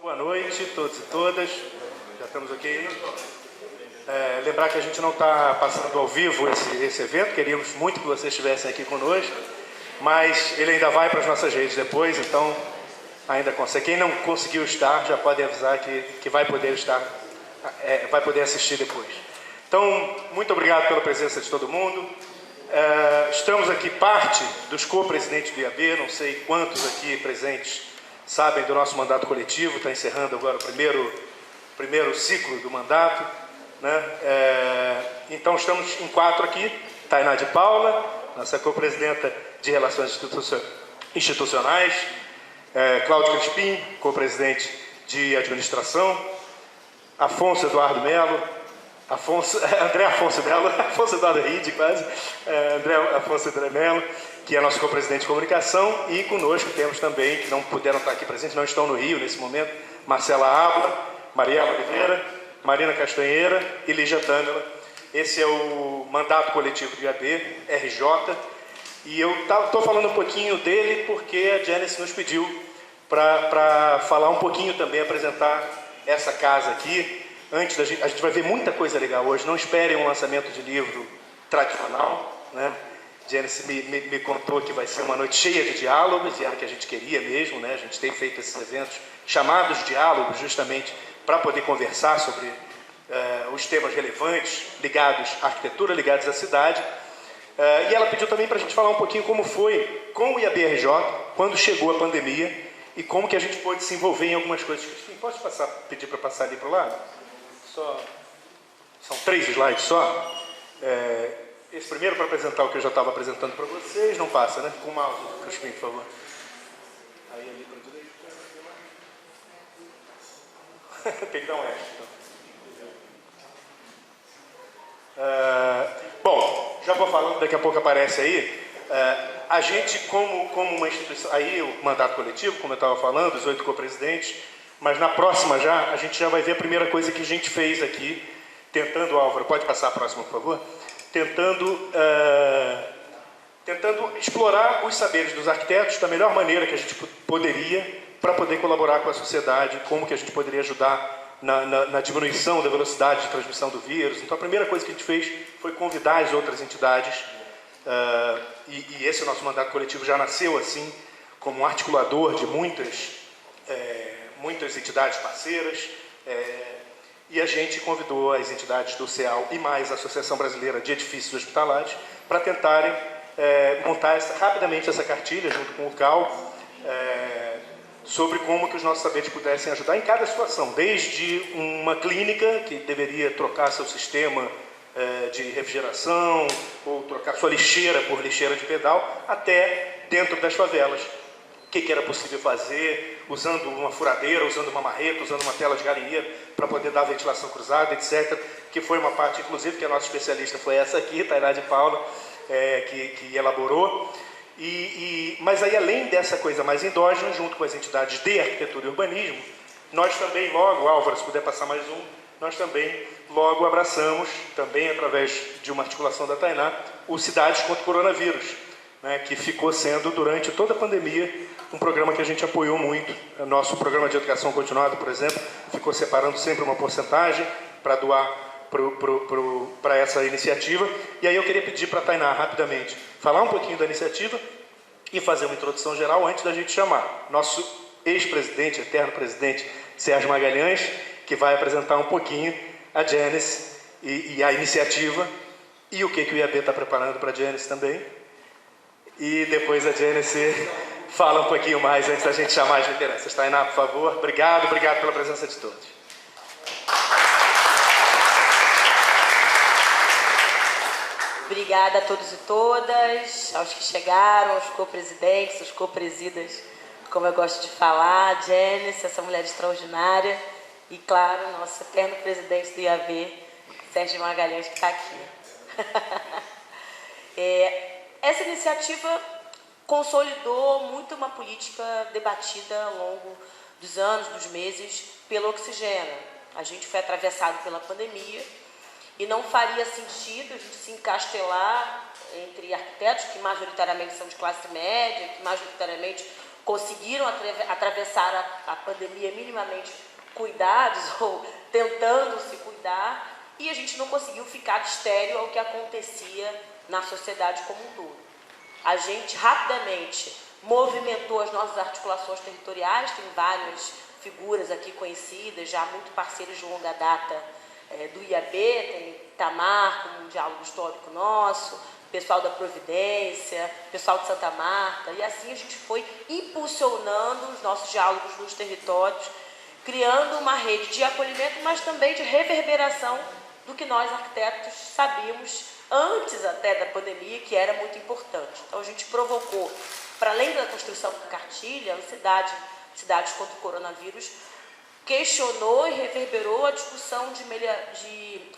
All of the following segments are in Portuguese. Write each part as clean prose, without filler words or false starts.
Boa noite a todos e todas. Já estamos aqui. Lembrar que a gente não está passando ao vivo esse evento, queríamos muito que vocês estivessem aqui conosco, mas ele ainda vai para as nossas redes depois, então ainda consegue. Quem não conseguiu estar, já pode avisar que vai poder estar, vai poder assistir depois. Então, muito obrigado pela presença de todo mundo. Estamos aqui parte dos co-presidentes do IAB, não sei quantos aqui presentes sabem do nosso mandato coletivo, está encerrando agora o primeiro ciclo do mandato, né? Então estamos em 4 aqui: Tainá de Paula, nossa co-presidenta de Relações Institucionais, Cláudio Crispim, co-presidente de Administração, Afonso Eduardo Melo, André Afonso Melo, Afonso Eduardo Ride, quase, Afonso André Melo, que é nosso co-presidente de comunicação, e conosco temos também, que não puderam estar aqui presentes, não estão no Rio nesse momento, Marcela Abla, Mariela Oliveira, Marina Castanheira e Lígia Tâmela. Esse é o mandato coletivo do IAB, RJ, e eu estou falando um pouquinho dele porque a Janice nos pediu para falar um pouquinho também, apresentar essa casa aqui. Antes a gente vai ver muita coisa legal hoje, não esperem um lançamento de livro tradicional, né? Janice me contou que vai ser uma noite cheia de diálogos, e era o que a gente queria mesmo, né? A gente tem feito esses eventos chamados diálogos justamente para poder conversar sobre os temas relevantes ligados à arquitetura, ligados à cidade. E ela pediu também para a gente falar um pouquinho como foi com o IAB-RJ, quando chegou a pandemia, e como que a gente pôde se envolver em algumas coisas. Enfim, posso pedir para passar ali para o lado? São 3 slides só. Esse primeiro para apresentar o que eu já estava apresentando para vocês, não passa, né? Com o mouse, Crispim, por favor. Aí ali para a direita. Tem que dar um extra. Bom, já vou falando, daqui a pouco aparece aí. A gente, como uma instituição, aí o mandato coletivo, como eu estava falando, os 8 co-presidentes, mas na próxima a gente já vai ver a primeira coisa que a gente fez aqui, tentando, Álvaro, pode passar a próxima, por favor? Tentando explorar os saberes dos arquitetos da melhor maneira que a gente poderia, para poder colaborar com a sociedade, como que a gente poderia ajudar na diminuição da velocidade de transmissão do vírus. Então a primeira coisa que a gente fez foi convidar as outras entidades, e esse nosso mandato coletivo já nasceu assim, como um articulador de muitas entidades parceiras, e a gente convidou as entidades do CEAL e mais a Associação Brasileira de Edifícios Hospitalares para tentarem montar rapidamente essa cartilha, junto com o CAL, sobre como que os nossos saberes pudessem ajudar em cada situação, desde uma clínica que deveria trocar seu sistema de refrigeração ou trocar sua lixeira por lixeira de pedal, até dentro das favelas. O que era possível fazer, usando uma furadeira, usando uma marreta, usando uma tela de galinheiro para poder dar ventilação cruzada, etc. Que foi uma parte, inclusive, que a nossa especialista foi essa aqui, Tainá de Paula, que elaborou. Mas aí, além dessa coisa mais endógena, junto com as entidades de arquitetura e urbanismo, nós também logo, Álvaro, se puder passar mais um, nós também logo abraçamos, também através de uma articulação da Tainá, o Cidades contra o Coronavírus, né, que ficou sendo, durante toda a pandemia, um programa que a gente apoiou muito. O nosso programa de educação continuada, por exemplo, ficou separando sempre uma porcentagem para doar para essa iniciativa. E aí eu queria pedir para a Tainá, rapidamente, falar um pouquinho da iniciativa e fazer uma introdução geral antes da gente chamar nosso ex-presidente, eterno presidente, Sérgio Magalhães, que vai apresentar um pouquinho a Janice e a iniciativa e o que o IAB está preparando para a Janice também. E depois a Janice fala um pouquinho mais antes da gente chamar as lideranças. Tainá, por favor. Obrigado pela presença de todos. Obrigada a todos e todas, aos que chegaram, aos co-presidentes, aos co-presidas, como eu gosto de falar, Janice, essa mulher extraordinária, e, claro, nosso eterno presidente do IAB, Sérgio Magalhães, que está aqui. Essa iniciativa consolidou muito uma política debatida ao longo dos anos, dos meses, pelo oxigênio. A gente foi atravessado pela pandemia e não faria sentido a gente se encastelar entre arquitetos que majoritariamente são de classe média, que majoritariamente conseguiram atravessar a pandemia minimamente cuidados ou tentando se cuidar, e a gente não conseguiu ficar estéril ao que acontecia na sociedade como um todo. A gente rapidamente movimentou as nossas articulações territoriais, tem várias figuras aqui conhecidas, já muito parceiros de longa data do IAB, tem Itamar, como um diálogo histórico nosso, pessoal da Providência, pessoal de Santa Marta, e assim a gente foi impulsionando os nossos diálogos nos territórios, criando uma rede de acolhimento, mas também de reverberação do que nós, arquitetos, sabíamos antes até da pandemia, que era muito importante. Então, a gente provocou, para além da construção da cartilha, a cidades contra o coronavírus, questionou e reverberou a discussão de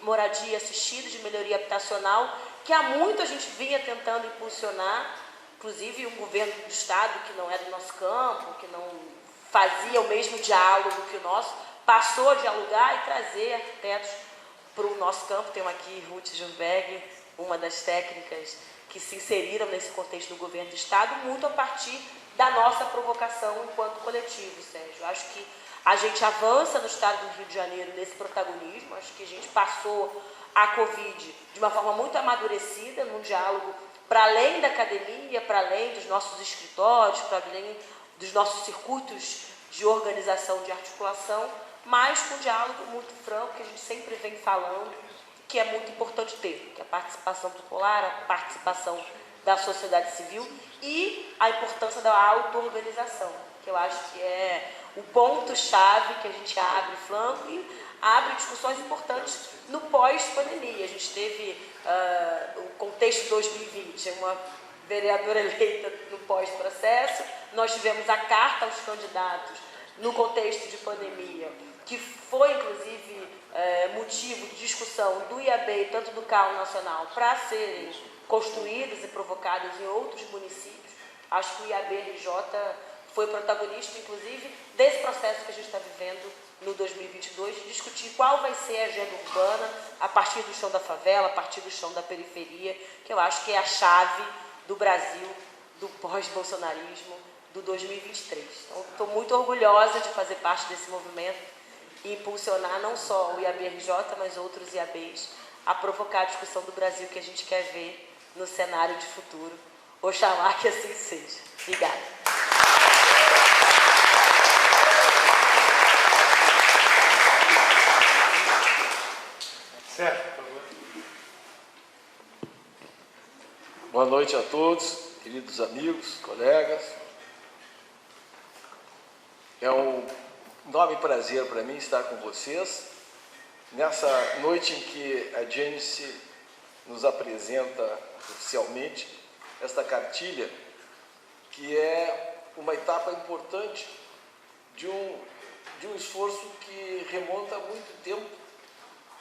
moradia assistida, de melhoria habitacional, que há muito a gente vinha tentando impulsionar, inclusive um governo do Estado que não é do nosso campo, que não fazia o mesmo diálogo que o nosso, passou a dialogar e trazer arquitetos para o nosso campo. Tem aqui Ruth Junberg, uma das técnicas que se inseriram nesse contexto do governo do Estado, muito a partir da nossa provocação enquanto coletivo, Sérgio. Acho que a gente avança no Estado do Rio de Janeiro nesse protagonismo, acho que a gente passou a Covid de uma forma muito amadurecida, num diálogo para além da academia, para além dos nossos escritórios, para além dos nossos circuitos de organização, de articulação, mas com um diálogo muito franco, que a gente sempre vem falando, que é muito importante ter, que é a participação popular, a participação da sociedade civil e a importância da auto-organização, que eu acho que é o ponto-chave que a gente abre flanco e abre discussões importantes no pós-pandemia. A gente teve o contexto 2020, uma vereadora eleita no pós-processo, nós tivemos a carta aos candidatos no contexto de pandemia, que foi, inclusive, motivo de discussão do IAB, tanto do CAU Nacional, para serem construídas e provocadas em outros municípios. Acho que o IAB-RJ foi protagonista, inclusive, desse processo que a gente está vivendo no 2022, de discutir qual vai ser a agenda urbana a partir do chão da favela, a partir do chão da periferia, que eu acho que é a chave do Brasil, do pós-bolsonarismo, do 2023. Então, estou muito orgulhosa de fazer parte desse movimento e impulsionar não só o IAB-RJ, mas outros IABs, a provocar a discussão do Brasil que a gente quer ver no cenário de futuro. Oxalá que assim seja. Obrigada. Sérgio, por favor. Boa noite a todos, queridos amigos, colegas. É um enorme prazer para mim estar com vocês nessa noite em que a Janice nos apresenta oficialmente esta cartilha, que é uma etapa importante de um esforço que remonta a muito tempo,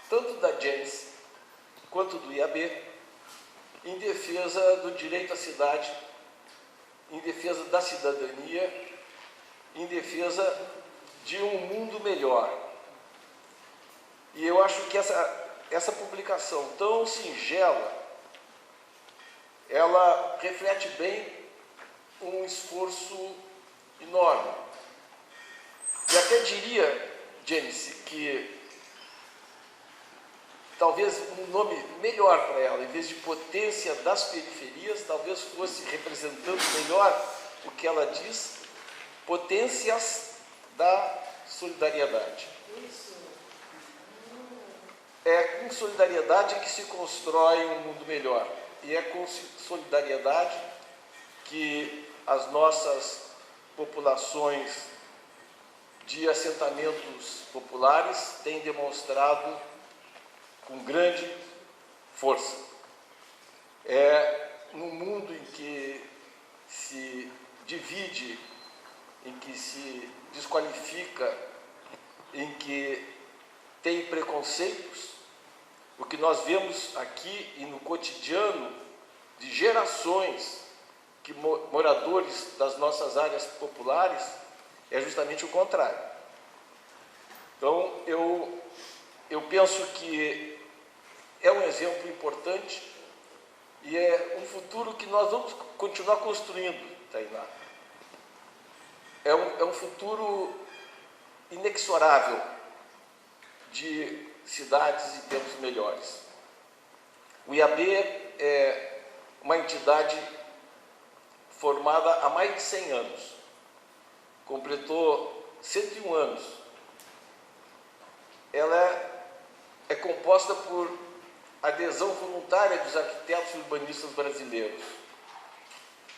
tanto da Janice quanto do IAB, em defesa do direito à cidade, em defesa da cidadania, em defesa de um mundo melhor. E eu acho que essa publicação tão singela, ela reflete bem um esforço enorme. E até diria, Janice, que talvez um nome melhor para ela, em vez de potência das periferias, talvez fosse representando melhor o que ela diz, potências da solidariedade. É com solidariedade que se constrói um mundo melhor. E é com solidariedade que as nossas populações de assentamentos populares têm demonstrado com grande força. É num mundo em que se divide, em que se desqualifica, em que tem preconceitos, o que nós vemos aqui e no cotidiano de gerações que moradores das nossas áreas populares é justamente o contrário. Então, eu penso que é um exemplo importante e é um futuro que nós vamos continuar construindo, Tainá. é um futuro inexorável de cidades e tempos melhores. O IAB é uma entidade formada há mais de 100 anos, completou 101 anos. Ela é composta por adesão voluntária dos arquitetos e urbanistas brasileiros.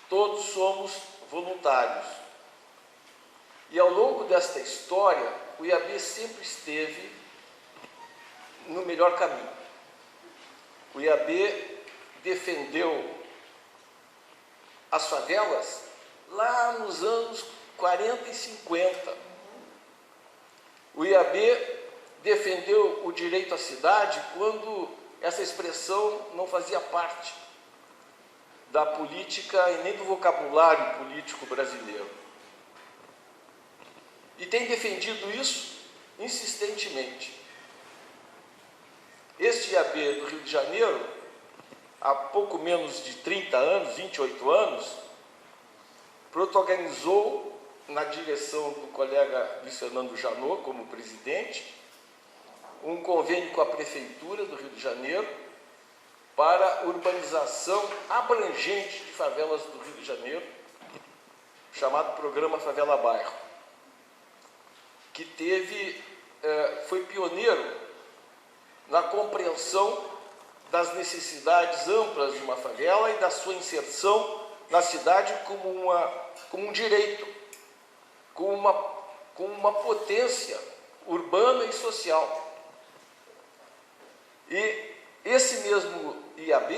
Todos somos voluntários. E ao longo desta história, o IAB sempre esteve no melhor caminho. O IAB defendeu as favelas lá nos anos 40 e 50. O IAB defendeu o direito à cidade quando essa expressão não fazia parte da política e nem do vocabulário político brasileiro. E tem defendido isso insistentemente. Este IAB do Rio de Janeiro, há pouco menos de 30 anos, 28 anos, protagonizou, na direção do colega Luiz Fernando Janot, como presidente, um convênio com a Prefeitura do Rio de Janeiro para urbanização abrangente de favelas do Rio de Janeiro, chamado Programa Favela Bairro, que foi pioneiro na compreensão das necessidades amplas de uma favela e da sua inserção na cidade como um direito, como uma potência urbana e social. E esse mesmo IAB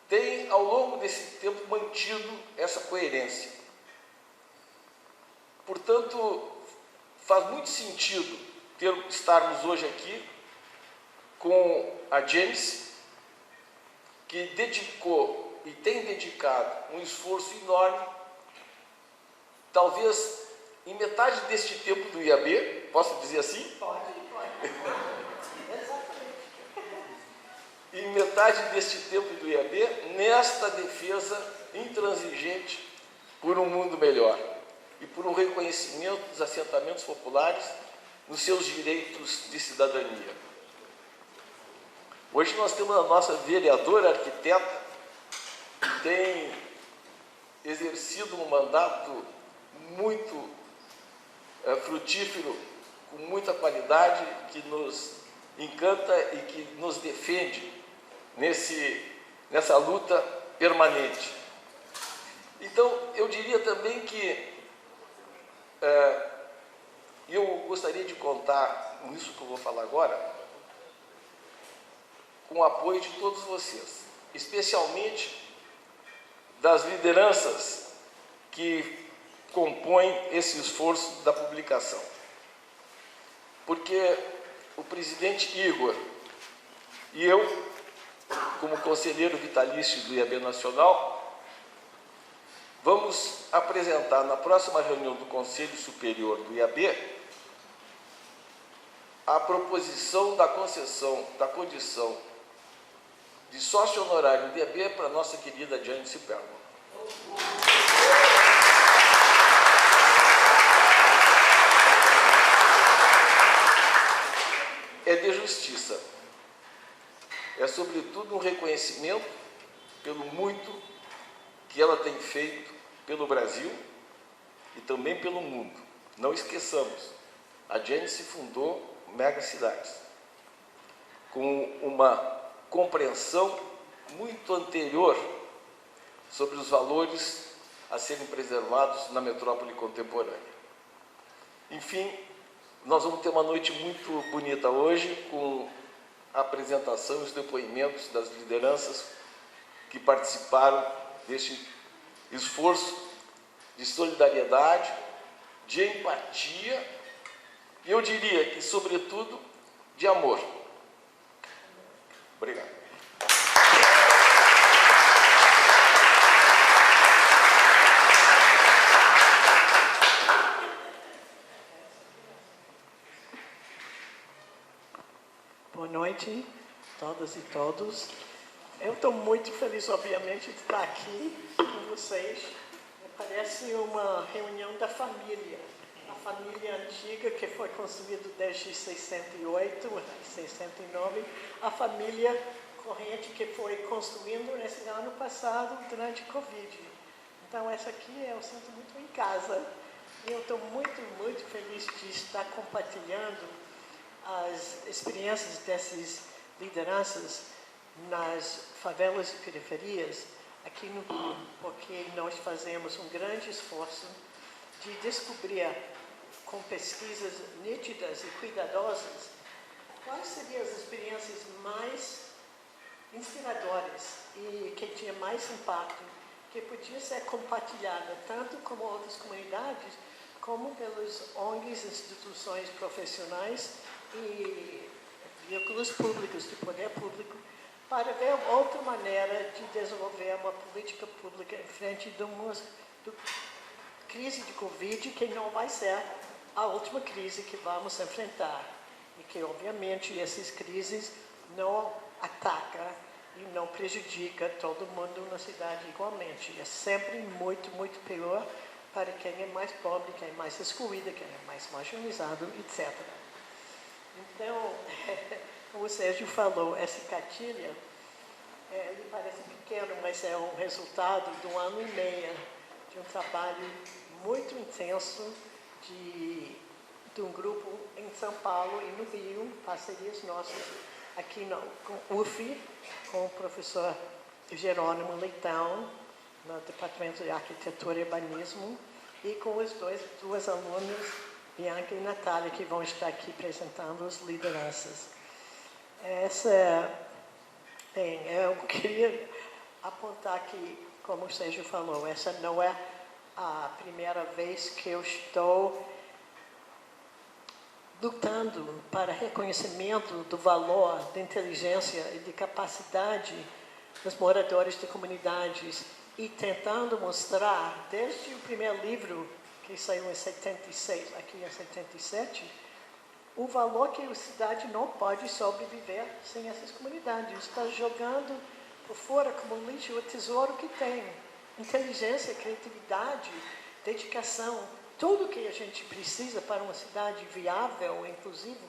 tem, ao longo desse tempo, mantido essa coerência. Portanto, faz muito sentido estarmos hoje aqui com a Janice, que dedicou e tem dedicado um esforço enorme, talvez em metade deste tempo do IAB, posso dizer assim? Pode. Em metade deste tempo do IAB, nesta defesa intransigente por um mundo melhor e por um reconhecimento dos assentamentos populares nos seus direitos de cidadania. Hoje nós temos a nossa vereadora arquiteta, que tem exercido um mandato muito frutífero, com muita qualidade, que nos encanta e que nos defende nessa luta permanente. Então, eu diria também que eu gostaria de contar, nisso que eu vou falar agora, com o apoio de todos vocês, especialmente das lideranças que compõem esse esforço da publicação. Porque o presidente Igor e eu, como conselheiro vitalício do IAB Nacional, vamos apresentar na próxima reunião do Conselho Superior do IAB a proposição da concessão da condição de sócio honorário do IAB para a nossa querida Janice Perlman. É de justiça. É, sobretudo, um reconhecimento pelo muito que ela tem feito pelo Brasil e também pelo mundo. Não esqueçamos, a Janice fundou megacidades com uma compreensão muito anterior sobre os valores a serem preservados na metrópole contemporânea. Enfim, nós vamos ter uma noite muito bonita hoje, com a apresentação e os depoimentos das lideranças que participaram deste esforço de solidariedade, de empatia e, eu diria que, sobretudo, de amor. Obrigado. Boa noite, todas e todos. Eu estou muito feliz, obviamente, de estar aqui com vocês, parece uma reunião da família. A família antiga, que foi construída desde 68, 69, a família corrente que foi construindo nesse ano passado, durante a Covid. Então, essa aqui eu sinto muito em casa. E eu estou muito, muito feliz de estar compartilhando as experiências dessas lideranças nas favelas e periferias aqui no Rio, porque nós fazemos um grande esforço de descobrir, com pesquisas nítidas e cuidadosas, quais seriam as experiências mais inspiradoras e que tinha mais impacto, que podia ser compartilhada tanto com outras comunidades, como pelas ONGs, instituições profissionais e veículos públicos, de poder público, para ver outra maneira de desenvolver uma política pública em frente de uma crise de Covid, que não vai ser a última crise que vamos enfrentar. E que, obviamente, essas crises não atacam e não prejudicam todo mundo na cidade igualmente. É sempre muito, muito pior para quem é mais pobre, quem é mais excluído, quem é mais marginalizado, etc. Então, como o Sérgio falou, essa cartilha, ele parece pequeno, mas é um resultado de 1 ano e meio de um trabalho muito intenso de um grupo em São Paulo e no Rio, parcerias nossas aqui com o UF, com o professor Jerônimo Leitão, no Departamento de Arquitetura e Urbanismo, e com os duas alunas, Bianca e Natália, que vão estar aqui apresentando as lideranças. Eu queria apontar que, como o Sérgio falou, essa não é a primeira vez que eu estou lutando para reconhecimento do valor, da inteligência e de capacidade dos moradores de comunidades e tentando mostrar, desde o primeiro livro, que saiu em 76, aqui em 77, o valor que a cidade não pode sobreviver sem essas comunidades. Está jogando por fora como lixo o tesouro que tem. Inteligência, criatividade, dedicação, tudo que a gente precisa para uma cidade viável, inclusive,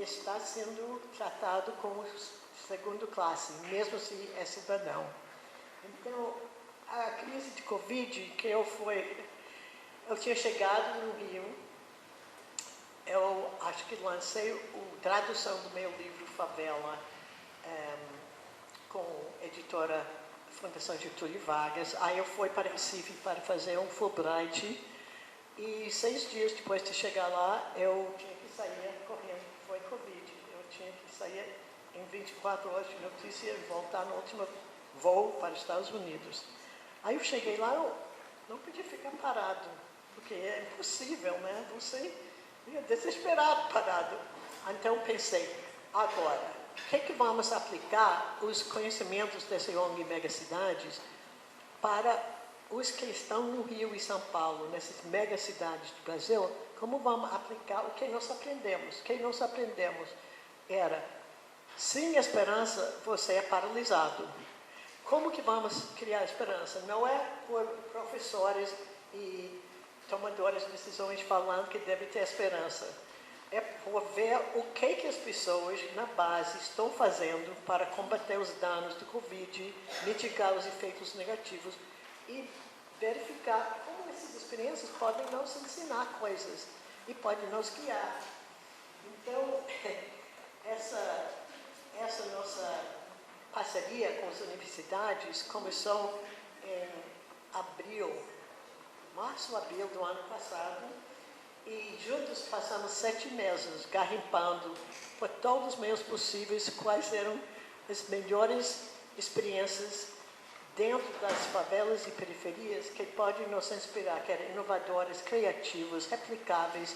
está sendo tratado como segunda classe, mesmo se é cidadão. Então, a crise de Covid, que eu tinha chegado no Rio, eu acho que lancei a tradução do meu livro Favela com a editora Fundação Getúlio Vargas. Aí eu fui para Recife para fazer um Fulbright e 6 dias depois de chegar lá, eu tinha que sair correndo, foi Covid. Eu tinha que sair em 24 horas de notícia e voltar no último voo para os Estados Unidos. Aí eu cheguei lá, eu não podia ficar parado, porque é impossível, né? Você ia desesperado parado. Então pensei, agora, o que vamos aplicar os conhecimentos dessa ONG megacidades para os que estão no Rio e São Paulo, nessas megacidades do Brasil? Como vamos aplicar o que nós aprendemos? O que nós aprendemos era, sem esperança, você é paralisado. Como que vamos criar esperança? Não é por professores e tomadores de decisões falando que deve ter esperança. É por ver o que as pessoas na base estão fazendo para combater os danos do Covid, mitigar os efeitos negativos e verificar como essas experiências podem nos ensinar coisas e podem nos guiar. Então, essa nossa parceria com as universidades começou em março, abril do ano passado, e juntos passamos 7 meses garimpando por todos os meios possíveis quais eram as melhores experiências dentro das favelas e periferias que podem nos inspirar, que eram inovadoras, criativas, replicáveis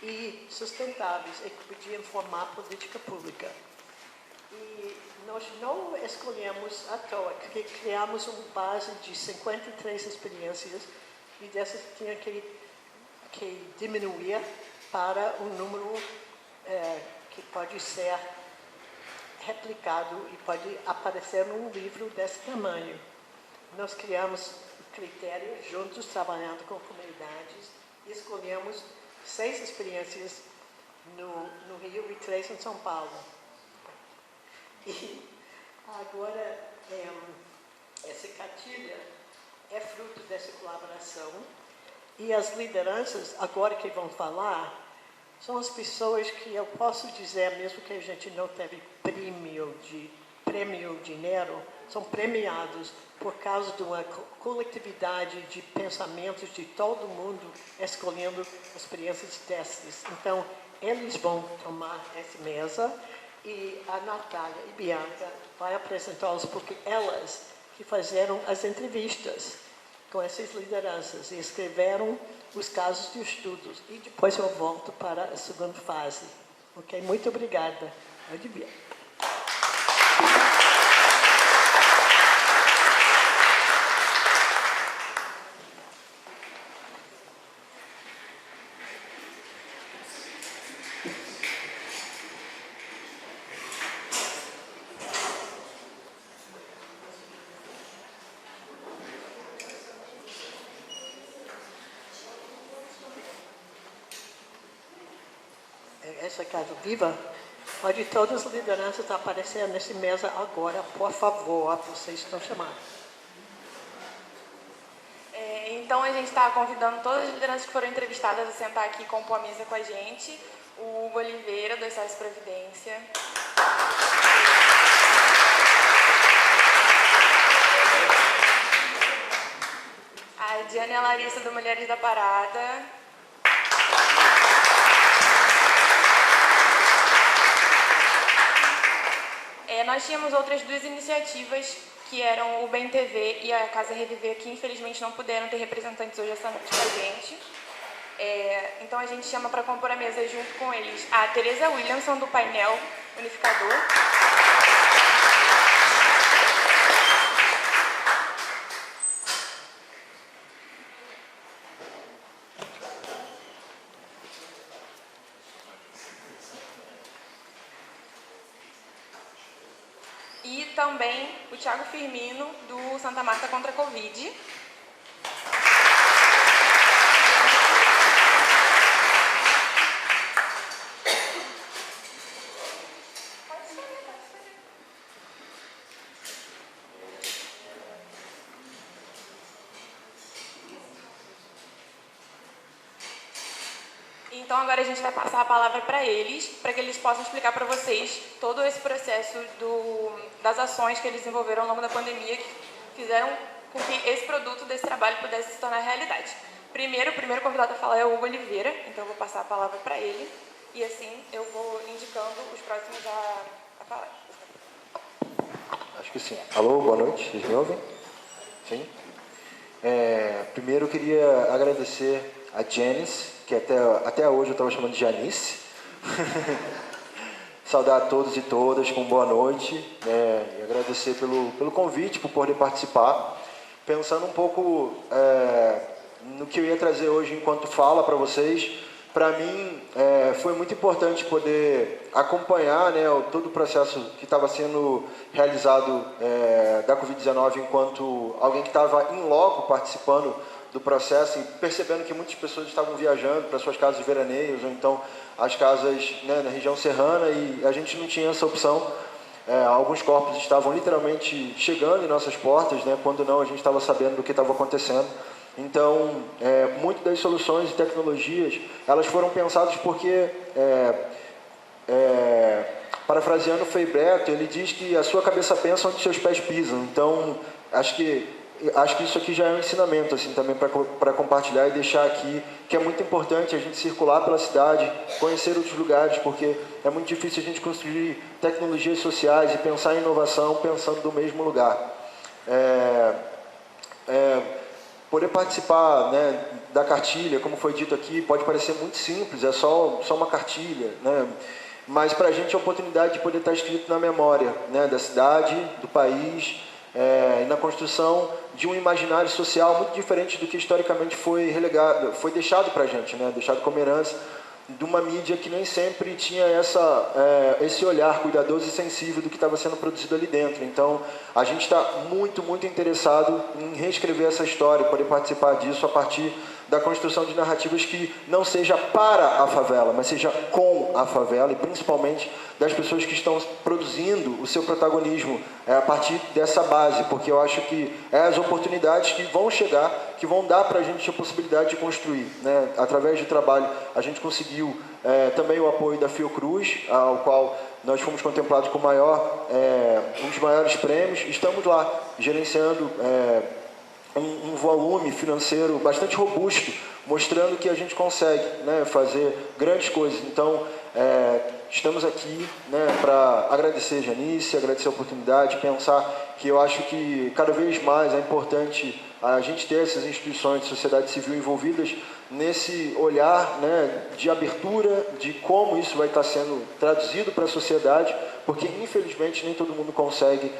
e sustentáveis e que podiam formar política pública. E nós não escolhemos à toa, porque criamos uma base de 53 experiências e dessas tinha que diminuir para um número que pode ser replicado e pode aparecer num livro desse tamanho. Nós criamos critérios, juntos, trabalhando com comunidades. Escolhemos 6 experiências no Rio e 3 em São Paulo. E agora, essa cartilha é fruto dessa colaboração. E as lideranças, agora que vão falar, são as pessoas que eu posso dizer, mesmo que a gente não teve prêmio dinheiro, são premiados por causa de uma coletividade de pensamentos de todo mundo escolhendo experiências dessas. Então, eles vão tomar essa mesa e a Natália e Bianca vai apresentá-los, porque elas que fizeram as entrevistas com essas lideranças e escreveram os casos de estudos. E depois eu volto para a segunda fase. Ok? Muito obrigada. Pode vir. Essa casa viva, pode todas as lideranças aparecer nessa mesa agora, por favor, vocês estão chamados. Então, a gente está convidando todas as lideranças que foram entrevistadas a sentar aqui e compor a mesa com a gente. O Hugo Oliveira, do SOS Providência. A Diana e a Larissa, do Mulheres da Parada. Nós tínhamos outras 2 iniciativas, que eram o Bem TV e a Casa Reviver, que infelizmente não puderam ter representantes hoje essa noite com a gente. Então a gente chama para compor a mesa junto com eles a Tereza Williamson, do Painel Unificador. E também o Thiago Firmino, do Santa Marta contra a Covid. Então agora a gente vai passar a palavra para eles, para que eles possam explicar para vocês todo esse processo das ações que eles desenvolveram ao longo da pandemia, que fizeram com que esse produto, desse trabalho, pudesse se tornar realidade. O primeiro convidado a falar é o Hugo Oliveira, então eu vou passar a palavra para ele, e assim eu vou indicando os próximos a falar. Acho que sim. Alô, boa noite, vocês me ouvem? Sim? Primeiro eu queria agradecer a Janice, que até hoje eu estava chamando de Janice. Saudar a todos e todas com boa noite, e agradecer pelo convite, por poder participar. Pensando um pouco no que eu ia trazer hoje enquanto fala para vocês, para mim foi muito importante poder acompanhar, todo o processo que estava sendo realizado da Covid-19 enquanto alguém que estava em loco participando do processo e percebendo que muitas pessoas estavam viajando para suas casas de veraneios ou então as casas na região serrana, e a gente não tinha essa opção. Alguns corpos estavam literalmente chegando em nossas portas, quando não a gente estava sabendo do que estava acontecendo. Então, muitas das soluções e tecnologias, elas foram pensadas porque, parafraseando o Frei Beto, ele diz que a sua cabeça pensa onde seus pés pisam. Então, acho que isso aqui já é um ensinamento assim, também para compartilhar e deixar aqui, que é muito importante a gente circular pela cidade, conhecer outros lugares, porque é muito difícil a gente construir tecnologias sociais e pensar em inovação pensando do mesmo lugar. Poder participar da cartilha, como foi dito aqui, pode parecer muito simples, é só uma cartilha, mas para a gente é a oportunidade de poder estar escrito na memória da cidade, do país, e na construção de um imaginário social muito diferente do que historicamente foi relegado, foi deixado para a gente, deixado como herança de uma mídia que nem sempre tinha esse olhar cuidadoso e sensível do que estava sendo produzido ali dentro. Então, a gente está muito, muito interessado em reescrever essa história, poder participar disso a partir da construção de narrativas que não seja para a favela, mas seja com a favela, e principalmente das pessoas que estão produzindo o seu protagonismo a partir dessa base, porque eu acho que as oportunidades que vão chegar, que vão dar para a gente a possibilidade de construir, né? Através do trabalho, a gente conseguiu também o apoio da Fiocruz, ao qual nós fomos contemplados com um dos maiores prêmios. Estamos lá gerenciando um volume financeiro bastante robusto, mostrando que a gente consegue, né, fazer grandes coisas. Então, estamos aqui, né, para agradecer a Janice, agradecer a oportunidade, pensar que eu acho que cada vez mais é importante a gente ter essas instituições de sociedade civil envolvidas nesse olhar, né, de abertura, de como isso vai estar sendo traduzido para a sociedade, porque infelizmente nem todo mundo consegue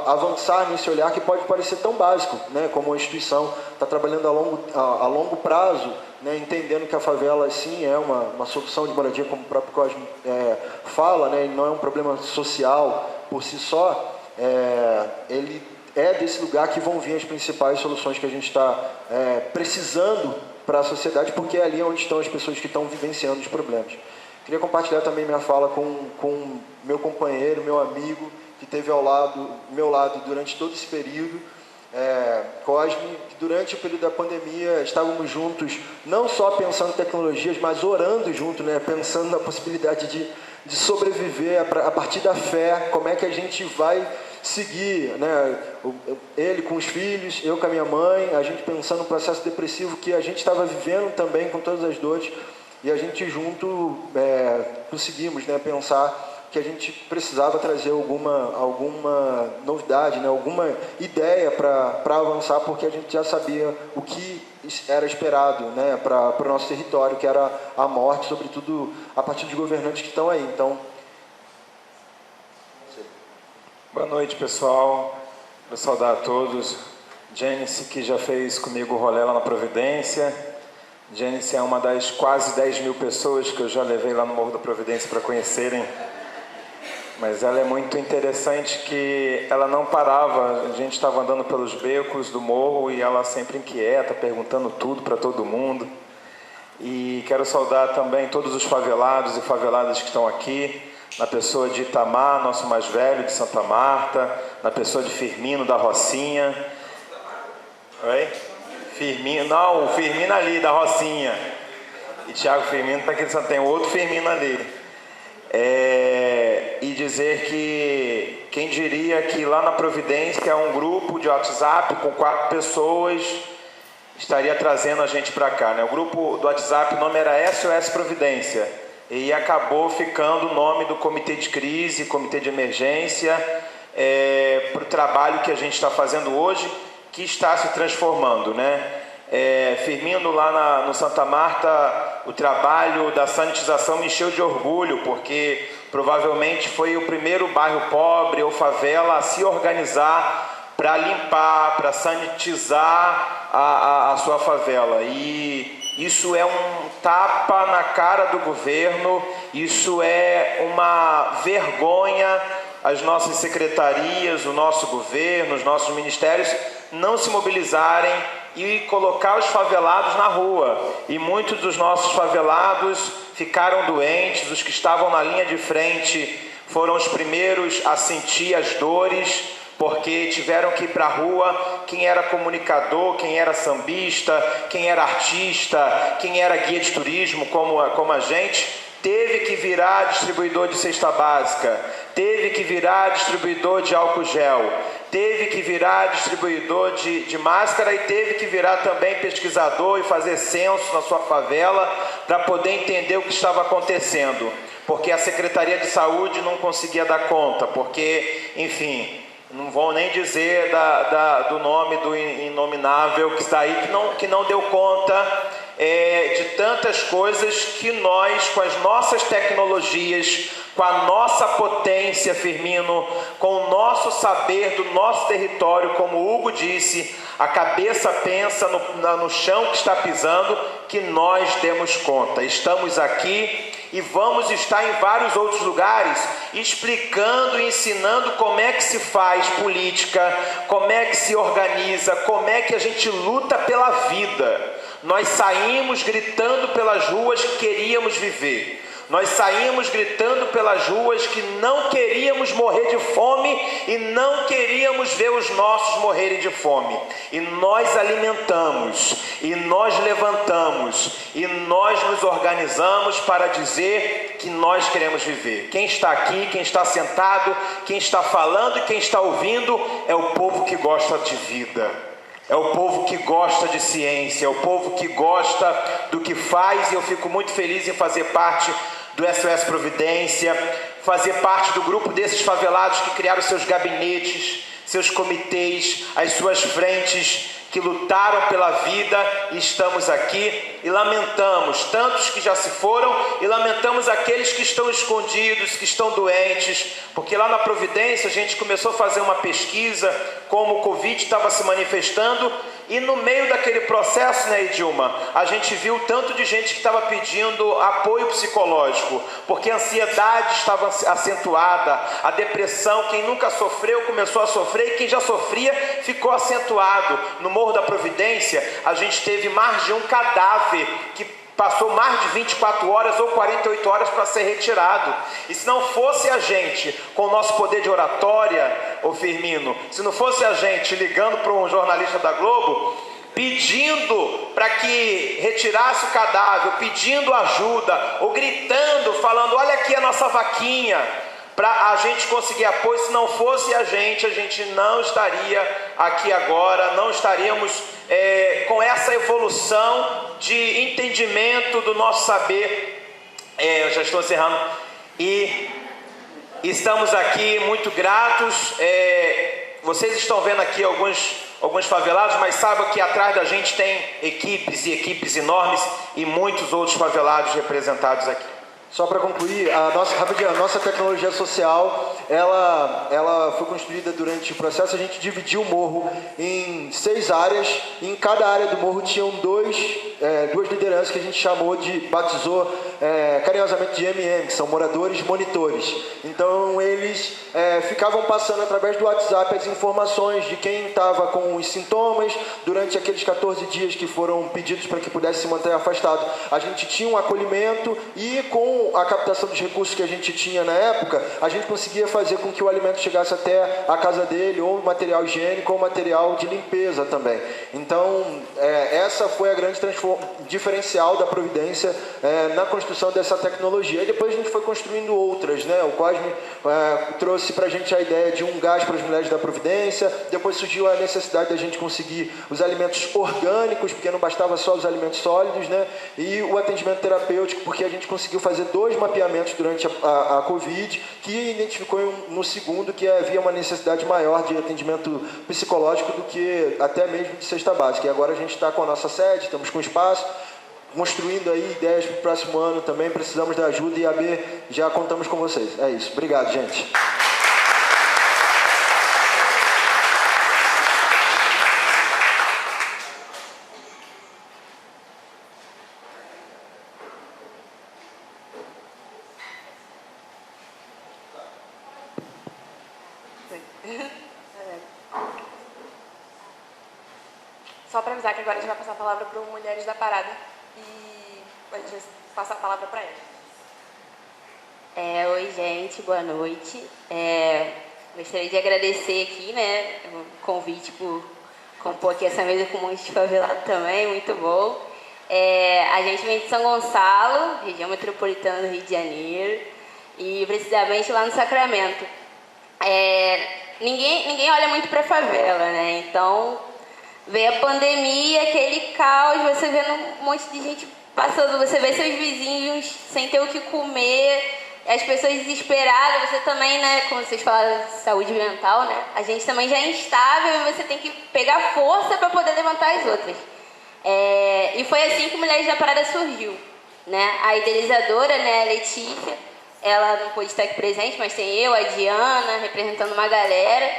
avançar nesse olhar que pode parecer tão básico, né, como uma instituição está trabalhando a longo prazo, né, entendendo que a favela sim é uma solução de moradia, como o próprio Cosme fala, né, não é um problema social por si só. Ele é desse lugar que vão vir as principais soluções que a gente está precisando para a sociedade, porque é ali onde estão as pessoas que estão vivenciando os problemas. Queria compartilhar também minha fala com meu companheiro, meu amigo, que esteve ao meu lado durante todo esse período, Cosme, que durante o período da pandemia estávamos juntos, não só pensando em tecnologias, mas orando junto, né, pensando na possibilidade de sobreviver a partir da fé, como é que a gente vai seguir, né? Ele com os filhos, eu com a minha mãe, a gente pensando no processo depressivo que a gente estava vivendo também com todas as dores, e a gente junto conseguimos, né, pensar que a gente precisava trazer alguma novidade, né, alguma ideia para avançar, porque a gente já sabia o que era esperado, né, para o nosso território, que era a morte, sobretudo a partir de governantes que estão aí. Então, boa noite, pessoal. Vou saudar a todos. Janice, que já fez comigo o rolê lá na Providência. Janice é uma das quase 10 mil pessoas que eu já levei lá no Morro da Providência para conhecerem. Mas ela é muito interessante, que ela não parava. A gente estava andando pelos becos do morro e ela sempre inquieta, perguntando tudo para todo mundo. E quero saudar também todos os favelados e faveladas que estão aqui, na pessoa de Itamar, nosso mais velho, de Santa Marta, na pessoa de Firmino, da Rocinha. Oi? Firmino, não, o Firmino ali, da Rocinha. E Tiago Firmino está aqui, tem outro Firmino ali. E dizer que, quem diria que lá na Providência é um grupo de WhatsApp com 4 pessoas estaria trazendo a gente para cá, né? O grupo do WhatsApp, o nome era SOS Providência, e acabou ficando o nome do comitê de crise, comitê de emergência, para o trabalho que a gente está fazendo hoje, que está se transformando, né? Firmino lá no Santa Marta, o trabalho da sanitização me encheu de orgulho, porque provavelmente foi o primeiro bairro pobre ou favela a se organizar para limpar, para sanitizar a sua favela. E isso é um tapa na cara do governo, isso é uma vergonha. As nossas secretarias, o nosso governo, os nossos ministérios não se mobilizarem e colocar os favelados na rua. E muitos dos nossos favelados ficaram doentes, os que estavam na linha de frente foram os primeiros a sentir as dores, porque tiveram que ir para a rua. Quem era comunicador, quem era sambista, quem era artista, quem era guia de turismo, como a gente, teve que virar distribuidor de cesta básica, teve que virar distribuidor de álcool gel, teve que virar distribuidor de máscara, e teve que virar também pesquisador e fazer censo na sua favela para poder entender o que estava acontecendo, porque a Secretaria de Saúde não conseguia dar conta, porque, enfim, não vou nem dizer do nome do inominável que está aí, que não deu conta de tantas coisas que nós, com as nossas tecnologias, com a nossa potência, Firmino, com o nosso saber do nosso território, como o Hugo disse, a cabeça pensa no chão que está pisando, que nós demos conta. Estamos aqui e vamos estar em vários outros lugares explicando e ensinando como é que se faz política, como é que se organiza, como é que a gente luta pela vida. Nós saímos gritando pelas ruas que queríamos viver. Nós saímos gritando pelas ruas que não queríamos morrer de fome e não queríamos ver os nossos morrerem de fome. E nós alimentamos, e nós levantamos, e nós nos organizamos para dizer que nós queremos viver. Quem está aqui, quem está sentado, quem está falando e quem está ouvindo é o povo que gosta de vida. É o povo que gosta de ciência, é o povo que gosta do que faz, e eu fico muito feliz em fazer parte do SOS Providência, fazer parte do grupo desses favelados que criaram seus gabinetes, seus comitês, as suas frentes, que lutaram pela vida, e estamos aqui e lamentamos tantos que já se foram e lamentamos aqueles que estão escondidos, que estão doentes, porque lá na Providência a gente começou a fazer uma pesquisa como o Covid estava se manifestando, e no meio daquele processo, né, Edilma, a gente viu tanto de gente que estava pedindo apoio psicológico, porque a ansiedade estava acentuada, a depressão, quem nunca sofreu começou a sofrer, e quem já sofria ficou acentuado. No Morro da Providência, a gente teve mais de um cadáver que passou mais de 24 horas ou 48 horas para ser retirado. E se não fosse a gente, com o nosso poder de oratória, ô Firmino, se não fosse a gente ligando para um jornalista da Globo, pedindo para que retirasse o cadáver, pedindo ajuda, ou gritando, falando, olha aqui a nossa vaquinha, para a gente conseguir apoio, se não fosse a gente não estaria aqui agora, não estaríamos com essa evolução de entendimento do nosso saber. Eu já estou encerrando. E estamos aqui muito gratos. Vocês estão vendo aqui alguns favelados, mas saibam que atrás da gente tem equipes e equipes enormes e muitos outros favelados representados aqui. Só para concluir, a nossa tecnologia social, ela foi construída durante o processo. A gente dividiu o morro em 6 áreas, e em cada área do morro tinham duas lideranças que a gente batizou carinhosamente de MM, que são moradores monitores. Então eles ficavam passando através do WhatsApp as informações de quem estava com os sintomas durante aqueles 14 dias que foram pedidos para que pudesse se manter afastado. A gente tinha um acolhimento, e com a captação dos recursos que a gente tinha na época, a gente conseguia fazer com que o alimento chegasse até a casa dele, ou material higiênico, ou material de limpeza também. Então, essa foi a grande diferencial da Providência na construção dessa tecnologia. E depois a gente foi construindo outras, né? O Cosme trouxe para a gente a ideia de um gás para as mulheres da Providência, depois surgiu a necessidade da gente conseguir os alimentos orgânicos, porque não bastava só os alimentos sólidos, né? E o atendimento terapêutico, porque a gente conseguiu fazer 2 mapeamentos durante a Covid, que identificou no segundo que havia uma necessidade maior de atendimento psicológico do que até mesmo de cesta básica. E agora a gente está com a nossa sede, estamos com espaço, construindo aí ideias para o próximo ano também. Precisamos da ajuda, e a AB já contamos com vocês. É isso. Obrigado, gente. Só para avisar que agora a gente vai passar a palavra para o Mulheres da Parada, e a gente vai passar a palavra para ela. Oi, gente, boa noite. Gostaria de agradecer aqui, né, o convite por compor aqui essa mesa com um monte de favelado também, muito bom. A gente vem de São Gonçalo, região metropolitana do Rio de Janeiro, e precisamente lá no Sacramento. Ninguém olha muito para a favela, né? Então, veio a pandemia, aquele caos, você vendo um monte de gente passando, você vê seus vizinhos sem ter o que comer, as pessoas desesperadas, você também, né, como vocês falaram, saúde mental, né? A gente também já é instável, e você tem que pegar força para poder levantar as outras. E foi assim que Mulheres da Parada surgiu, né? A idealizadora, né, a Letícia, ela não pôde estar aqui presente, mas tem eu, a Diana, representando uma galera,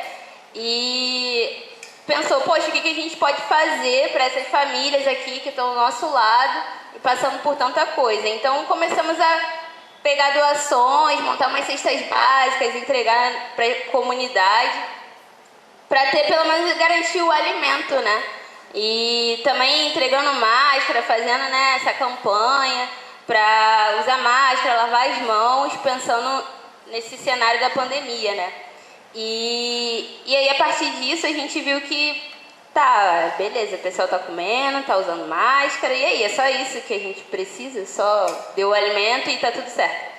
e pensou, poxa, o que a gente pode fazer para essas famílias aqui que estão ao nosso lado e passando por tanta coisa. Então começamos a pegar doações, montar umas cestas básicas, entregar para a comunidade, para ter pelo menos garantir o alimento, né? E também entregando máscara, fazendo, né, essa campanha para usar máscara, lavar as mãos, pensando nesse cenário da pandemia, né? E aí, a partir disso, a gente viu que, tá, beleza, o pessoal tá comendo, tá usando máscara, e aí, é só isso que a gente precisa? Só deu o alimento e tá tudo certo.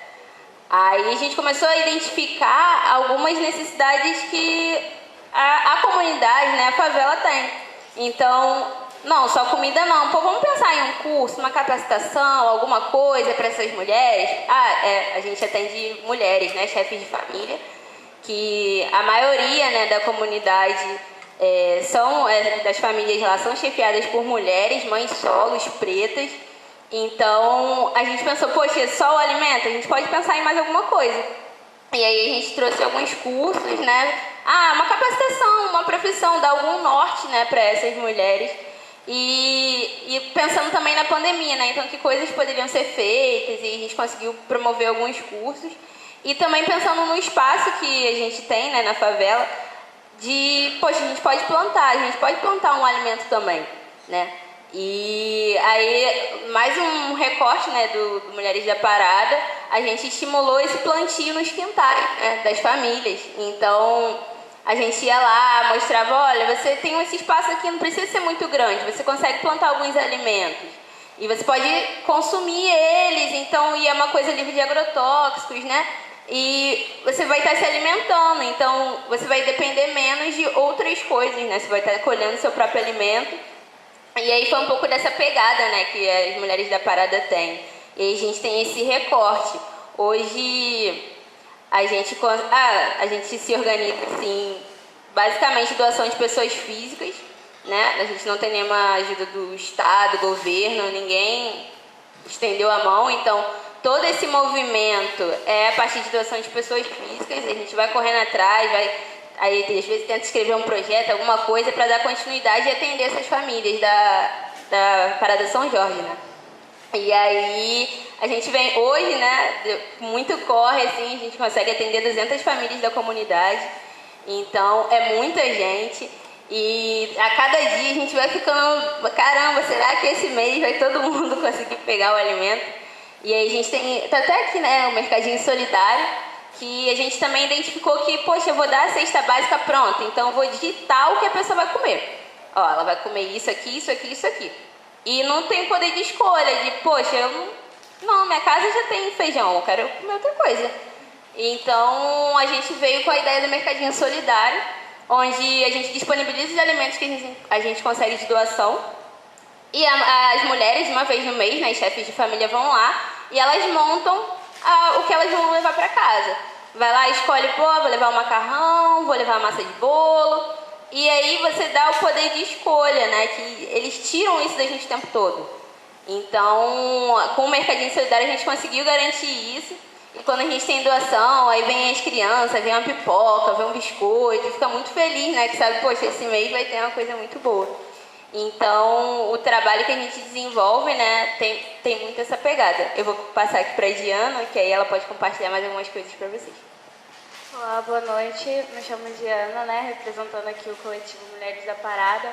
Aí a gente começou a identificar algumas necessidades que a comunidade, né, a favela tem. Então, não, só comida não. Pô, vamos pensar em um curso, uma capacitação, alguma coisa para essas mulheres. A gente atende mulheres, né, chefes de família, que a maioria, né, da comunidade das famílias lá são chefiadas por mulheres, mães solos, pretas. Então, a gente pensou, poxa, só o alimento? A gente pode pensar em mais alguma coisa. E aí a gente trouxe alguns cursos, né? Uma capacitação, uma profissão, dar algum norte, né, para essas mulheres. E pensando também na pandemia, né? Então, que coisas poderiam ser feitas, e a gente conseguiu promover alguns cursos. E também pensando no espaço que a gente tem, né, na favela, poxa, a gente pode plantar um alimento também, né? E aí, mais um recorte, né, do Mulheres da Parada, a gente estimulou esse plantio nos quintais, né, das famílias. Então, a gente ia lá, mostrava, olha, você tem esse espaço aqui, não precisa ser muito grande, você consegue plantar alguns alimentos. E você pode consumir eles, então, e é uma coisa livre de agrotóxicos, né? E você vai estar se alimentando, então você vai depender menos de outras coisas, né? Você vai estar colhendo seu próprio alimento. E aí foi um pouco dessa pegada, né, que as Mulheres da Parada têm. E aí a gente tem esse recorte. Hoje a gente se organiza assim, basicamente doação de pessoas físicas, né? A gente não tem nenhuma ajuda do Estado, governo, ninguém estendeu a mão, então todo esse movimento é a partir de doação de pessoas físicas. A gente vai correndo atrás, aí às vezes tenta escrever um projeto, alguma coisa para dar continuidade e atender essas famílias da Parada São Jorge, né? E aí a gente vem hoje, né, muito corre, assim, a gente consegue atender 200 famílias da comunidade, então é muita gente. E a cada dia a gente vai ficando, caramba, será que esse mês vai todo mundo conseguir pegar o alimento? E aí a gente tem, tá até aqui, né, o Mercadinho Solidário, que a gente também identificou que, poxa, eu vou dar a cesta básica pronta, então eu vou digitar o que a pessoa vai comer. Ó, ela vai comer isso aqui, isso aqui, isso aqui. E não tem poder de escolha, de, poxa, minha casa já tem feijão, eu quero comer outra coisa. Então, a gente veio com a ideia do Mercadinho Solidário, onde a gente disponibiliza os alimentos que a gente consegue de doação. E as mulheres, uma vez no mês, né, os chefes de família vão lá e elas montam o que elas vão levar para casa. Vai lá, escolhe, vou levar um macarrão, vou levar massa de bolo. E aí você dá o poder de escolha, né, que eles tiram isso da gente o tempo todo. Então, com o Mercadinho Solidário a gente conseguiu garantir isso. E quando a gente tem doação, aí vem as crianças, vem uma pipoca, vem um biscoito, fica muito feliz, né, que sabe, poxa, esse mês vai ter uma coisa muito boa. Então, o trabalho que a gente desenvolve, né, tem muito essa pegada. Eu vou passar aqui para a Diana, que aí ela pode compartilhar mais algumas coisas para vocês. Olá, boa noite. Me chamo Diana, né, representando aqui o coletivo Mulheres da Parada.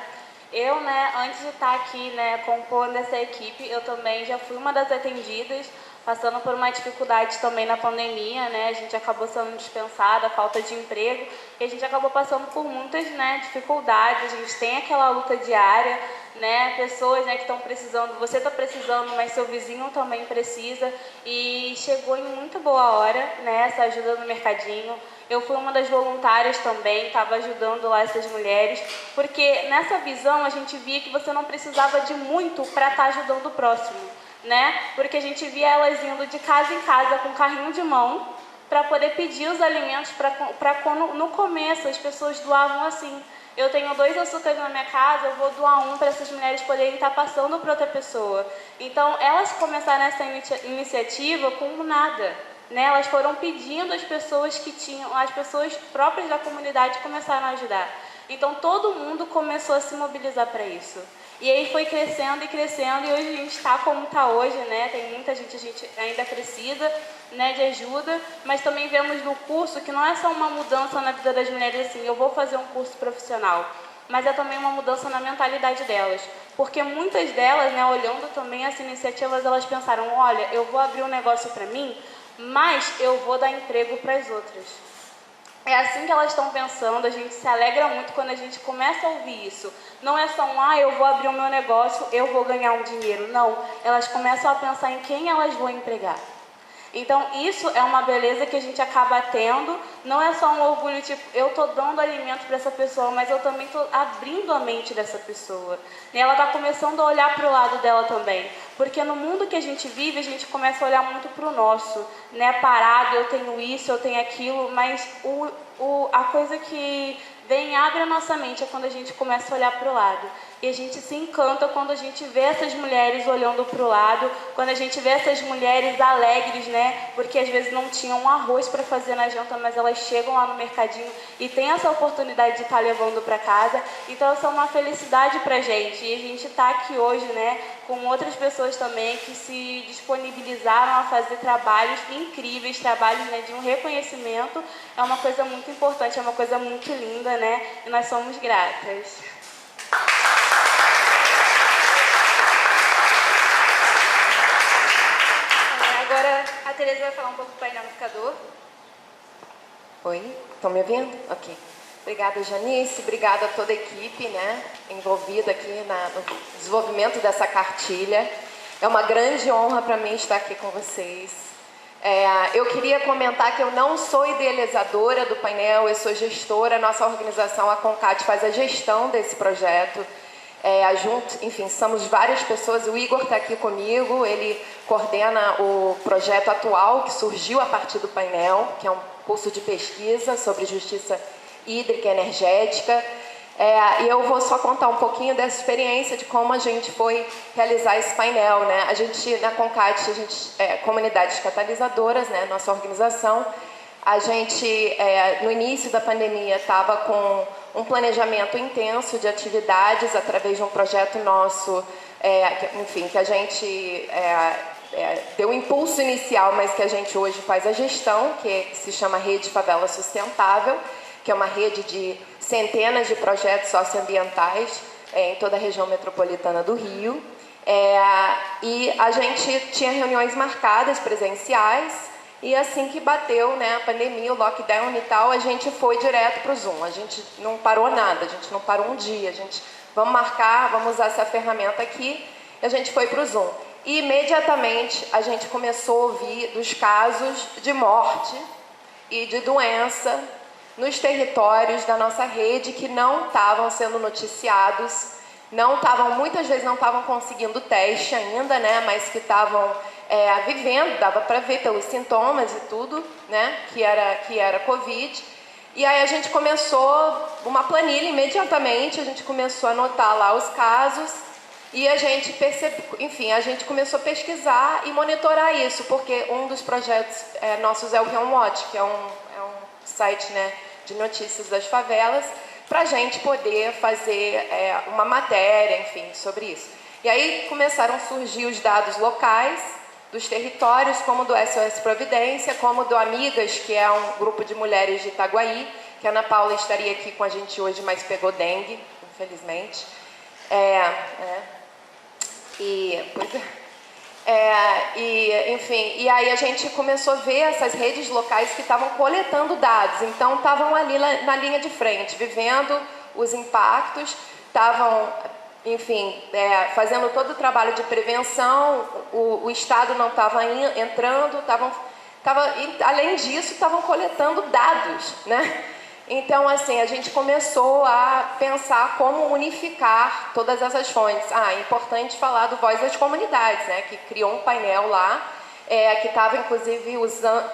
Eu, né, antes de estar aqui, né, compondo essa equipe, eu também já fui uma das atendidas, passando por uma dificuldade também na pandemia, né, a gente acabou sendo dispensada, falta de emprego, e a gente acabou passando por muitas, né, dificuldades, a gente tem aquela luta diária, né, pessoas, né, que estão precisando, você está precisando, mas seu vizinho também precisa, e chegou em muito boa hora, né, essa ajuda no Mercadinho. Eu fui uma das voluntárias também, estava ajudando lá essas mulheres, porque nessa visão a gente via que você não precisava de muito para estar ajudando o próximo, né? Porque a gente via elas indo de casa em casa com carrinho de mão para poder pedir os alimentos para quando no começo as pessoas doavam assim. Eu tenho 2 açúcares na minha casa, eu vou doar um para essas mulheres poderem estar passando para outra pessoa. Então, elas começaram essa iniciativa com nada, né? Elas foram pedindo às pessoas que tinham, as pessoas próprias da comunidade começaram a ajudar. Então, todo mundo começou a se mobilizar para isso. E aí foi crescendo e crescendo, e hoje a gente está como está hoje, né? Tem muita gente, a gente ainda precisa, né, de ajuda, mas também vemos no curso que não é só uma mudança na vida das mulheres assim, eu vou fazer um curso profissional, mas é também uma mudança na mentalidade delas. Porque muitas delas, né, olhando também essas iniciativas, elas pensaram, olha, eu vou abrir um negócio para mim, mas eu vou dar emprego para as outras. É assim que elas estão pensando, a gente se alegra muito quando a gente começa a ouvir isso. Não é só eu vou abrir o meu negócio, eu vou ganhar um dinheiro. Não, elas começam a pensar em quem elas vão empregar. Então, isso é uma beleza que a gente acaba tendo, não é só um orgulho, tipo, eu estou dando alimento para essa pessoa, mas eu também estou abrindo a mente dessa pessoa. E ela está começando a olhar para o lado dela também, porque no mundo que a gente vive, a gente começa a olhar muito para o nosso, né? Parado, eu tenho isso, eu tenho aquilo, mas a coisa que vem abre a nossa mente é quando a gente começa a olhar para o lado. E a gente se encanta quando a gente vê essas mulheres olhando para o lado, quando a gente vê essas mulheres alegres, né? Porque às vezes não tinham um arroz para fazer na janta, mas elas chegam lá no mercadinho e têm essa oportunidade de estar levando para casa. Então, isso é uma felicidade para a gente. E a gente está aqui hoje, né, com outras pessoas também que se disponibilizaram a fazer trabalhos incríveis, trabalhos, né, de um reconhecimento. É uma coisa muito importante, é uma coisa muito linda, né? E nós somos gratas. Agora a Tereza vai falar um pouco do painel unificador. Oi, estão me ouvindo? Ok. Obrigada, Janice, obrigada a toda a equipe, né, envolvida aqui no desenvolvimento dessa cartilha. É uma grande honra para mim estar aqui com vocês. Eu queria comentar que eu não sou idealizadora do painel, eu sou gestora. Nossa organização, a CONCAT, faz a gestão desse projeto. Enfim, somos várias pessoas. O Igor está aqui comigo, ele coordena o projeto atual que surgiu a partir do painel, que é um curso de pesquisa sobre justiça hídrica e energética. E eu vou só contar um pouquinho dessa experiência de como a gente foi realizar esse painel, né? A gente, na CONCAT, comunidades catalisadoras, né? Nossa organização, a gente, no início da pandemia, estava com um planejamento intenso de atividades através de um projeto nosso, enfim, que a gente deu um impulso inicial, mas que a gente hoje faz a gestão, que se chama Rede Favela Sustentável, que é uma rede de centenas de projetos socioambientais em toda a região metropolitana do Rio. E a gente tinha reuniões marcadas, presenciais, e assim que bateu, né, a pandemia, o lockdown e tal, a gente foi direto para o Zoom. A gente não parou nada, a gente não parou um dia. Vamos marcar, vamos usar essa ferramenta aqui, e a gente foi para o Zoom. E imediatamente a gente começou a ouvir dos casos de morte e de doença nos territórios da nossa rede que não estavam sendo noticiados, muitas vezes não estavam conseguindo teste ainda, né, mas que estavam vivendo, dava para ver pelos sintomas e tudo, né, que era Covid. E aí a gente começou uma planilha imediatamente, a gente começou a anotar lá os casos e a gente a gente começou a pesquisar e monitorar isso, porque um dos projetos nossos é o Rion Watch, que é um site, né, de notícias das favelas, para a gente poder fazer uma matéria, enfim, sobre isso. E aí começaram a surgir os dados locais dos territórios, como do SOS Providência, como do Amigas, que é um grupo de mulheres de Itaguaí, que a Ana Paula estaria aqui com a gente hoje, mas pegou dengue, infelizmente. Enfim, e aí a gente começou a ver essas redes locais que estavam coletando dados, então estavam ali na linha de frente, vivendo os impactos, estavam, enfim, fazendo todo o trabalho de prevenção, o Estado não estava entrando, além disso, estavam coletando dados, né? Então, assim, a gente começou a pensar como unificar todas essas fontes. É importante falar do Voz das Comunidades, né, que criou um painel lá, que estava, inclusive,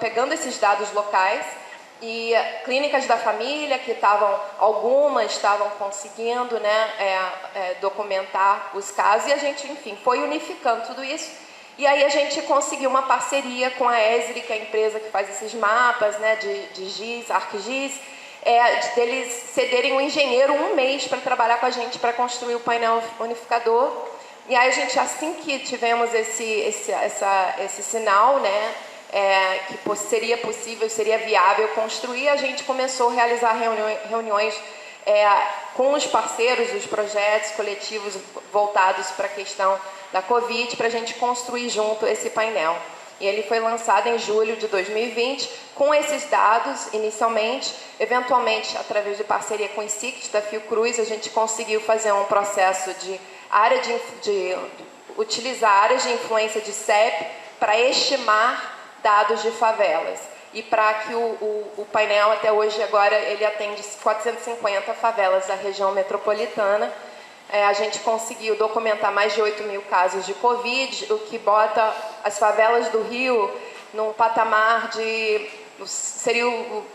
pegando esses dados locais e clínicas da família que algumas estavam conseguindo, né, documentar os casos, e a gente, enfim, foi unificando tudo isso. E aí a gente conseguiu uma parceria com a ESRI, que é a empresa que faz esses mapas, né, de GIS, ArcGIS, deles cederem um engenheiro 1 mês para trabalhar com a gente para construir o painel unificador. E aí a gente, assim que tivemos esse sinal, né, que seria possível, seria viável construir, a gente começou a realizar reuniões com os parceiros dos projetos coletivos voltados para a questão da Covid, para a gente construir junto esse painel. E ele foi lançado em julho de 2020, com esses dados inicialmente. Eventualmente, através de parceria com o ICICT da Fiocruz, a gente conseguiu fazer um processo de utilizar áreas de influência de CEP para estimar dados de favelas. E para que o painel, até hoje, agora, ele atende 450 favelas da região metropolitana. A gente conseguiu documentar mais de 8 mil casos de Covid, o que bota as favelas do Rio num patamar de... seria o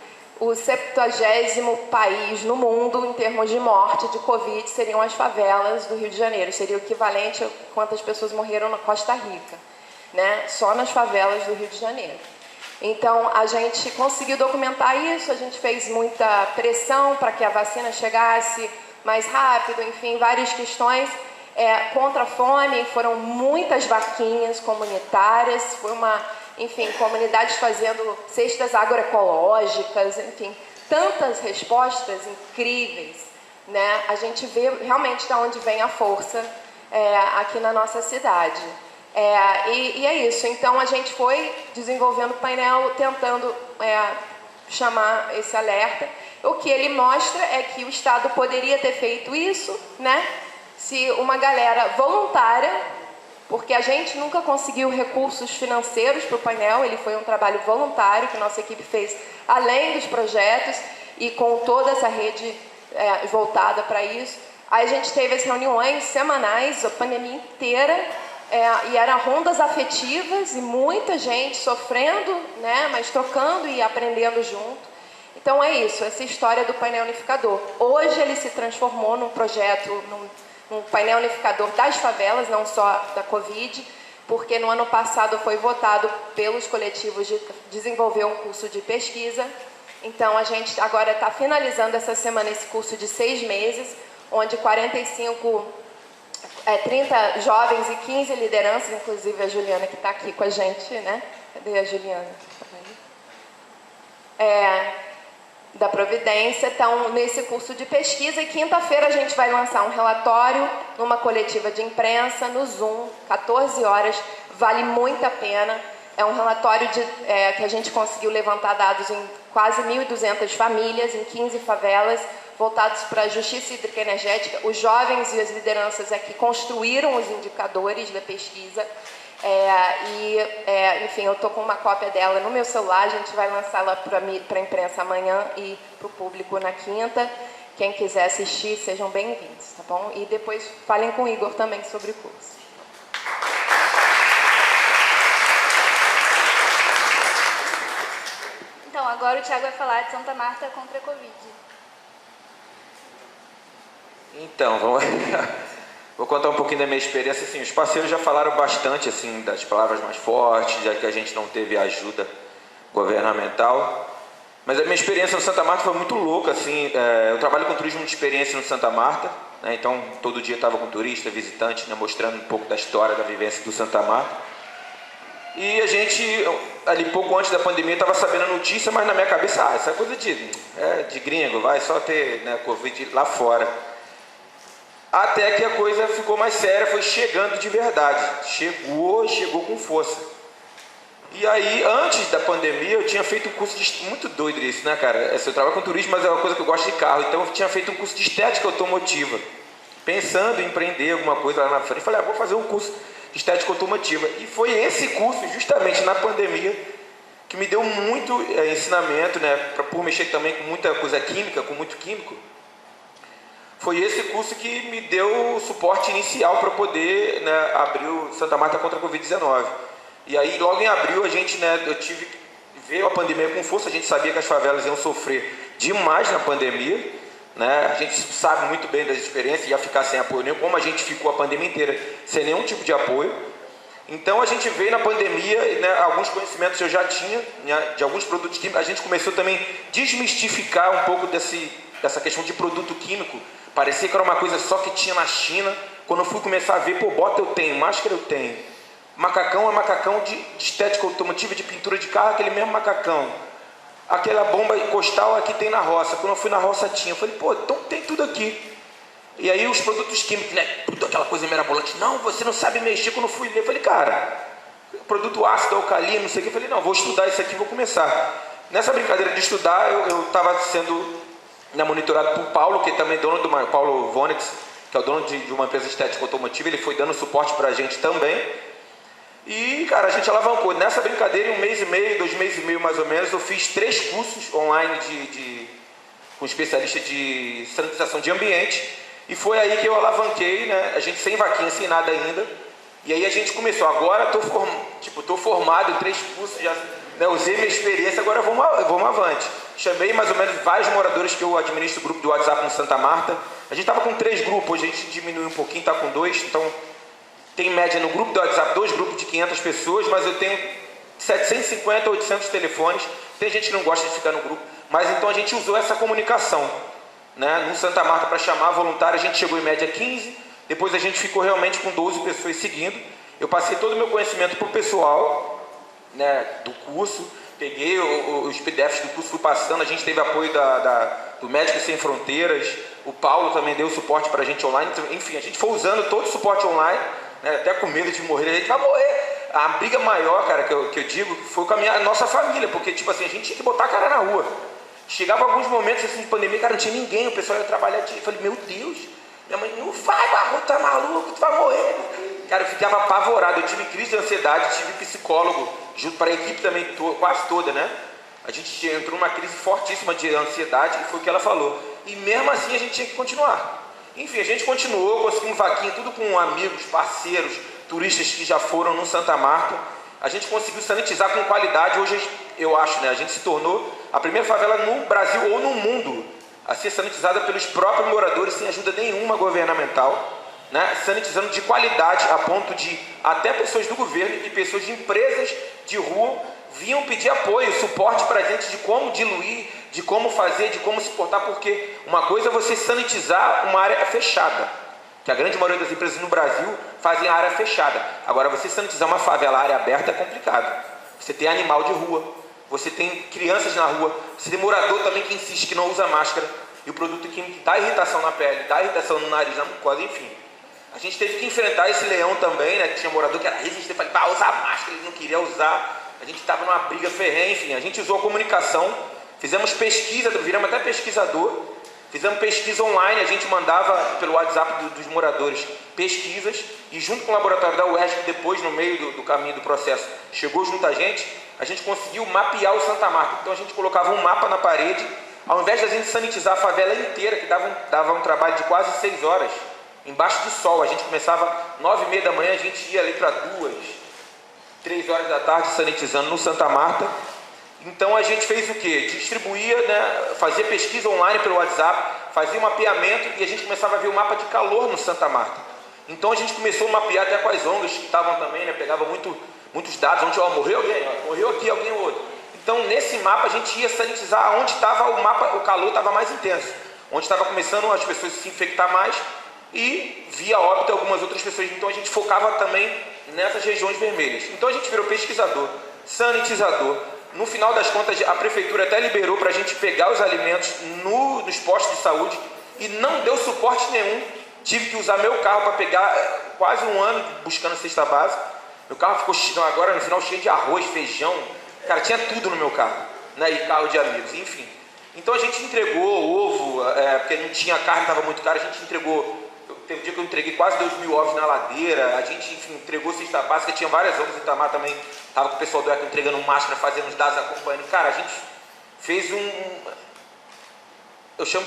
70º país no mundo em termos de morte de Covid, seriam as favelas do Rio de Janeiro. Seria o equivalente a quantas pessoas morreram na Costa Rica, né? Só nas favelas do Rio de Janeiro. Então, a gente conseguiu documentar isso, a gente fez muita pressão para que a vacina chegasse mais rápido, enfim, várias questões contra a fome, foram muitas vaquinhas comunitárias, foi enfim, comunidades fazendo cestas agroecológicas, enfim, tantas respostas incríveis, né? A gente vê realmente de onde vem a força aqui na nossa cidade. E é isso, então a gente foi desenvolvendo o painel, tentando chamar esse alerta. O que ele mostra é que o Estado poderia ter feito isso, né? Se uma galera voluntária, porque a gente nunca conseguiu recursos financeiros para o painel, ele foi um trabalho voluntário que nossa equipe fez além dos projetos e com toda essa rede voltada para isso. Aí a gente teve as reuniões semanais, a pandemia inteira, e eram rondas afetivas e muita gente sofrendo, né? Mas tocando e aprendendo junto. Então é isso, essa história do painel unificador. Hoje ele se transformou num projeto, num painel unificador das favelas, não só da Covid, porque no ano passado foi votado pelos coletivos de desenvolver um curso de pesquisa. Então a gente agora está finalizando essa semana esse curso de 6 meses, onde 30 jovens e 15 lideranças, inclusive a Juliana que está aqui com a gente, né? Cadê a Juliana? Da Providência, estão nesse curso de pesquisa, e quinta-feira a gente vai lançar um relatório numa coletiva de imprensa, no Zoom, 14 horas, vale muito a pena. É um relatório que a gente conseguiu levantar dados em quase 1.200 famílias, em 15 favelas, voltados para a justiça hídrica e energética. Os jovens e as lideranças aqui construíram os indicadores da pesquisa. Enfim, eu estou com uma cópia dela no meu celular, a gente vai lançá-la para a imprensa amanhã e para o público na quinta. Quem quiser assistir, sejam bem-vindos, tá bom? E depois falem com o Igor também sobre o curso. Então, agora o Thiago vai falar de Santa Marta contra a Covid. Então, vou contar um pouquinho da minha experiência. Assim, os parceiros já falaram bastante assim, das palavras mais fortes, já que a gente não teve ajuda governamental. Mas a minha experiência no Santa Marta foi muito louca. Assim, eu trabalho com turismo de experiência no Santa Marta, né, então todo dia estava com turista, visitante, né, mostrando um pouco da história, da vivência do Santa Marta. E a gente, ali pouco antes da pandemia, estava sabendo a notícia, mas na minha cabeça, isso é coisa de gringo, vai só ter, né, Covid lá fora. Até que a coisa ficou mais séria, foi chegando de verdade. Chegou com força. E aí, antes da pandemia, eu tinha feito um curso muito doido isso, né, cara? Eu trabalho com turismo, mas é uma coisa que eu gosto de carro. Então eu tinha feito um curso de estética automotiva, pensando em empreender alguma coisa lá na frente. Falei, vou fazer um curso de estética automotiva. E foi esse curso, justamente na pandemia, que me deu muito ensinamento, né? Por mexer também com muita coisa química, com muito químico. Foi esse curso que me deu o suporte inicial para poder, né, abrir o Santa Marta contra a Covid-19. E aí, logo em abril, a gente, né, eu tive veio a pandemia com força, a gente sabia que as favelas iam sofrer demais na pandemia, né? A gente sabe muito bem das experiências, ia ficar sem apoio nenhum, como a gente ficou a pandemia inteira sem nenhum tipo de apoio. Então a gente veio na pandemia, né, alguns conhecimentos eu já tinha, né, de alguns produtos químicos, a gente começou também a desmistificar um pouco dessa questão de produto químico. Parecia que era uma coisa só que tinha na China. Quando eu fui começar a ver, pô, bota eu tenho, máscara eu tenho. Macacão é macacão de estética automotiva, de pintura de carro, aquele mesmo macacão. Aquela bomba costal aqui tem na roça. Quando eu fui na roça tinha. Eu falei, pô, então tem tudo aqui. E aí os produtos químicos, né, tudo aquela coisa mirabolante. Não, você não sabe mexer. Quando eu fui ler, eu falei, cara, produto ácido, alcalino, não sei o que. Eu falei, não, vou estudar isso aqui, vou começar. Nessa brincadeira de estudar, eu estava sendo, né, monitorado por Paulo, que também é dono do Paulo Vonix, que é o dono de uma empresa estética automotiva. Ele foi dando suporte para a gente também. E, cara, a gente alavancou. Nessa brincadeira, em 1 mês e meio, 2 meses e meio mais ou menos, eu fiz 3 cursos online com especialista de sanitização de ambiente. E foi aí que eu alavanquei, né? A gente sem vaquinha, sem nada ainda. E aí a gente começou. Agora estou formado em 3 cursos, já, né, usei minha experiência, agora vamos avante. Chamei mais ou menos vários moradores que eu administro o grupo do WhatsApp no Santa Marta. A gente estava com 3 grupos, hoje a gente diminuiu um pouquinho, está com 2. Então, tem em média no grupo do WhatsApp 2 grupos de 500 pessoas, mas eu tenho 750, 800 telefones. Tem gente que não gosta de ficar no grupo, mas então a gente usou essa comunicação, né, no Santa Marta para chamar voluntário. A gente chegou em média 15, depois a gente ficou realmente com 12 pessoas seguindo. Eu passei todo o meu conhecimento para o pessoal, né, do curso, peguei os PDFs do curso, fui passando. A gente teve apoio do Médicos Sem Fronteiras, o Paulo também deu suporte para a gente online. Enfim, a gente foi usando todo o suporte online, né, até com medo de morrer. A gente vai morrer. A briga maior, cara, que eu digo, foi com a nossa família, porque tipo assim, a gente tinha que botar a cara na rua. Chegava alguns momentos assim, de pandemia, cara, não tinha ninguém, o pessoal ia trabalhar. Eu falei, meu Deus, minha mãe, não vai, Barro, tá maluco, tu vai morrer. Cara, eu ficava apavorado, eu tive crise de ansiedade, tive psicólogo, junto para a equipe também, quase toda, né? A gente entrou numa crise fortíssima de ansiedade, e foi o que ela falou. E mesmo assim a gente tinha que continuar. Enfim, a gente continuou, conseguimos vaquinha, tudo com amigos, parceiros, turistas que já foram no Santa Marta. A gente conseguiu sanitizar com qualidade. Hoje, eu acho, né, a gente se tornou a primeira favela no Brasil ou no mundo a ser sanitizada pelos próprios moradores, sem ajuda nenhuma governamental, né, sanitizando de qualidade, a ponto de até pessoas do governo e pessoas de empresas de rua vinham pedir apoio, suporte para a gente de como diluir, de como fazer, de como se portar, porque uma coisa é você sanitizar uma área fechada, que a grande maioria das empresas no Brasil fazem a área fechada. Agora, você sanitizar uma favela, a área aberta, é complicado. Você tem animal de rua, você tem crianças na rua, você tem morador também que insiste que não usa máscara, e o produto químico dá irritação na pele, dá irritação no nariz, na mucosa, enfim. A gente teve que enfrentar esse leão também, né, que tinha morador que era resistente, falei, vai usar máscara, ele não queria usar. A gente estava numa briga ferrenha, enfim, a gente usou a comunicação, fizemos pesquisa, viramos até pesquisador, fizemos pesquisa online, a gente mandava pelo WhatsApp dos moradores pesquisas, e junto com o laboratório da UESC, depois no meio do caminho do processo, chegou junto a gente conseguiu mapear o Santa Marta. Então a gente colocava um mapa na parede, ao invés de a gente sanitizar a favela inteira, que dava um trabalho de quase 6 horas, embaixo do sol, a gente começava 9h30 da manhã, a gente ia ali para 2, 3 horas da tarde sanitizando no Santa Marta. Então a gente fez o quê? Distribuía, né, fazia pesquisa online pelo WhatsApp, fazia um mapeamento e a gente começava a ver o mapa de calor no Santa Marta. Então a gente começou a mapear até com as ONGs que estavam também, né, pegava muitos dados, onde morreu alguém, morreu aqui alguém ou outro. Então nesse mapa a gente ia sanitizar onde estava o mapa, o calor estava mais intenso, onde estava começando as pessoas a se infectar mais e via óbito algumas outras pessoas. Então a gente focava também nessas regiões vermelhas. Então a gente virou pesquisador, sanitizador. No final das contas, a prefeitura até liberou para a gente pegar os alimentos nos postos de saúde e não deu suporte nenhum. Tive que usar meu carro para pegar quase 1 ano buscando cesta básica. Meu carro ficou agora no final cheio de arroz, feijão. Cara, tinha tudo no meu carro, né? E carro de amigos, enfim. Então a gente entregou ovo, porque não tinha carne, estava muito caro. A gente entregou. Teve um dia que eu entreguei quase 2.000 ovos na ladeira. A gente, enfim, entregou cesta básica. Tinha várias ONGs em Itamar também. Estava com o pessoal do ECA entregando máscara, fazendo os dados, acompanhando. Cara, a gente fez eu chamo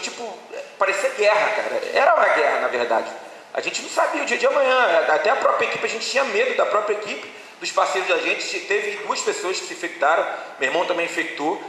parecia guerra, cara. Era uma guerra, na verdade. A gente não sabia o dia de amanhã. Até a própria equipe, a gente tinha medo da própria equipe, dos parceiros da gente, teve 2 pessoas que se infectaram, meu irmão também infectou.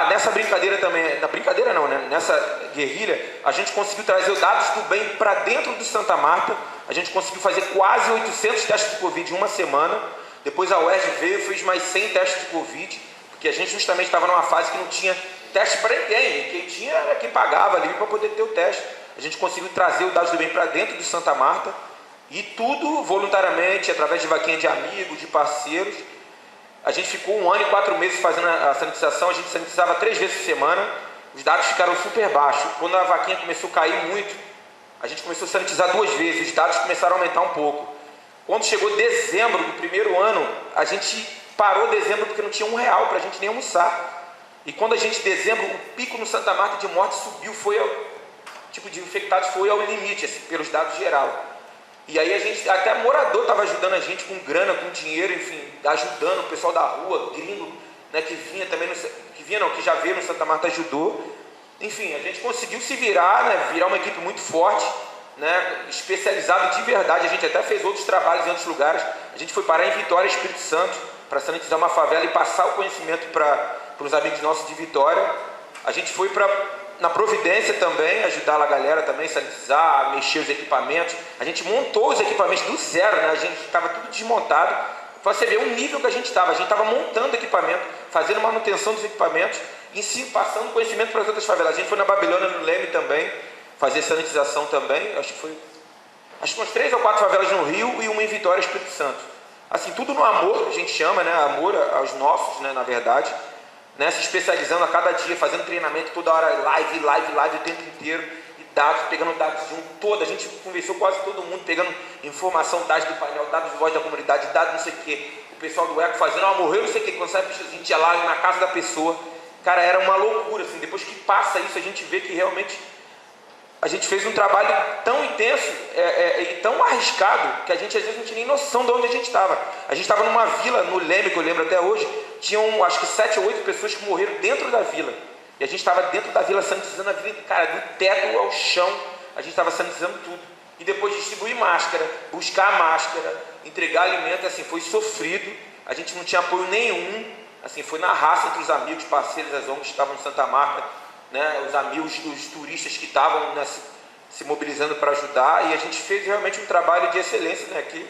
Nessa brincadeira também, na brincadeira não, né? Nessa guerrilha, a gente conseguiu trazer os dados do bem para dentro do Santa Marta, a gente conseguiu fazer quase 800 testes de Covid em uma semana, depois a UERJ veio e fez mais 100 testes de Covid, porque a gente justamente estava numa fase que não tinha teste para ninguém, quem tinha era quem pagava ali para poder ter o teste. A gente conseguiu trazer os dados do bem para dentro do Santa Marta, e tudo voluntariamente, através de vaquinha de amigos, de parceiros. A gente ficou 1 ano e 4 meses fazendo a sanitização, a gente sanitizava 3 vezes por semana, os dados ficaram super baixos. Quando a vaquinha começou a cair muito, a gente começou a sanitizar 2 vezes, os dados começaram a aumentar um pouco. Quando chegou dezembro do primeiro ano, a gente parou dezembro porque não tinha R$1 para a gente nem almoçar. E quando a gente, dezembro, o pico no Santa Marta de morte subiu, tipo de infectados foi ao limite, assim, pelos dados geral. E aí a gente, até morador estava ajudando a gente com grana, com dinheiro, enfim, ajudando o pessoal da rua, gringo, né, que vinha também, que já veio no Santa Marta, ajudou. Enfim, a gente conseguiu se virar, né, virar uma equipe muito forte, né, especializada de verdade. A gente até fez outros trabalhos em outros lugares. A gente foi parar em Vitória, Espírito Santo, para sanitizar uma favela e passar o conhecimento para os amigos nossos de Vitória. A gente foi na Providência também, ajudar a galera também, sanitizar, mexer os equipamentos. A gente montou os equipamentos do zero, né? A gente estava tudo desmontado. Para você ver o nível que a gente estava montando equipamento, fazendo manutenção dos equipamentos e passando conhecimento para as outras favelas. A gente foi na Babilônia, no Leme também, fazer sanitização também. Acho que umas 3 ou 4 favelas no Rio e uma em Vitória, Espírito Santo. Assim, tudo no amor, a gente chama, né? Amor aos nossos, né? Na verdade. Né, se especializando a cada dia, fazendo treinamento toda hora, live o tempo inteiro, e dados, pegando dados de todo, a gente conversou quase todo mundo, pegando informação, dados do painel, dados de voz da comunidade, dados não sei o que, o pessoal do ECO fazendo, morreu não sei o que, quando sai a gente ia lá na casa da pessoa, cara, era uma loucura, assim, depois que passa isso, a gente vê que realmente a gente fez um trabalho tão intenso e tão arriscado que a gente às vezes não tinha nem noção de onde a gente estava. A gente estava numa vila, no Leme, que eu lembro até hoje, tinham acho que 7 ou 8 pessoas que morreram dentro da vila. E a gente estava dentro da vila sanitizando a vila, cara, do teto ao chão, a gente estava sanitizando tudo. E depois distribuir máscara, buscar máscara, entregar alimento, assim, foi sofrido, a gente não tinha apoio nenhum, assim, foi na raça entre os amigos, parceiros, as ONGs que estavam no Santa Marta, né, os amigos dos turistas que estavam, né, se mobilizando para ajudar, e a gente fez realmente um trabalho de excelência, né, que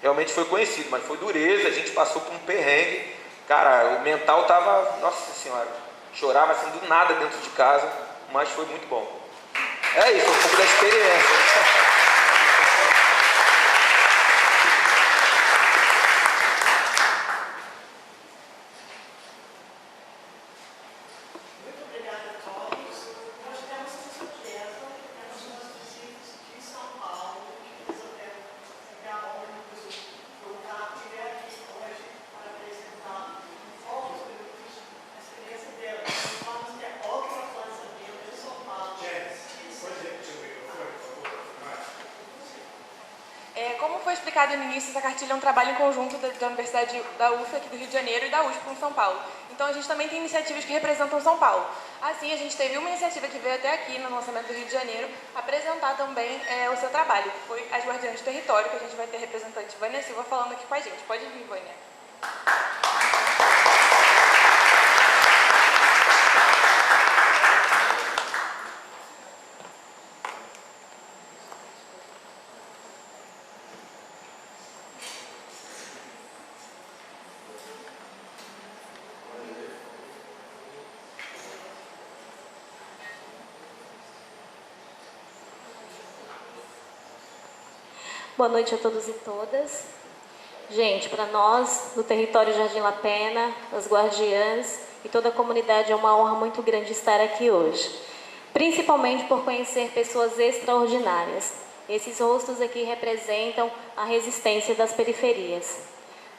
realmente foi conhecido, mas foi dureza, a gente passou por um perrengue, cara, o mental estava, nossa senhora, chorava assim do nada dentro de casa, mas foi muito bom. É isso, um pouco da experiência. Como foi explicado no início, essa cartilha é um trabalho em conjunto da Universidade da UF aqui do Rio de Janeiro e da USP em São Paulo. Então a gente também tem iniciativas que representam São Paulo. Assim, a gente teve uma iniciativa que veio até aqui no lançamento do Rio de Janeiro apresentar também o seu trabalho, que foi as Guardiãs do Território, que a gente vai ter a representante Vânia Silva falando aqui com a gente. Pode vir, Vânia. Boa noite a todos e todas. Gente, para nós, do território Jardim La Pena, as guardiãs e toda a comunidade, é uma honra muito grande estar aqui hoje. Principalmente por conhecer pessoas extraordinárias. Esses rostos aqui representam a resistência das periferias.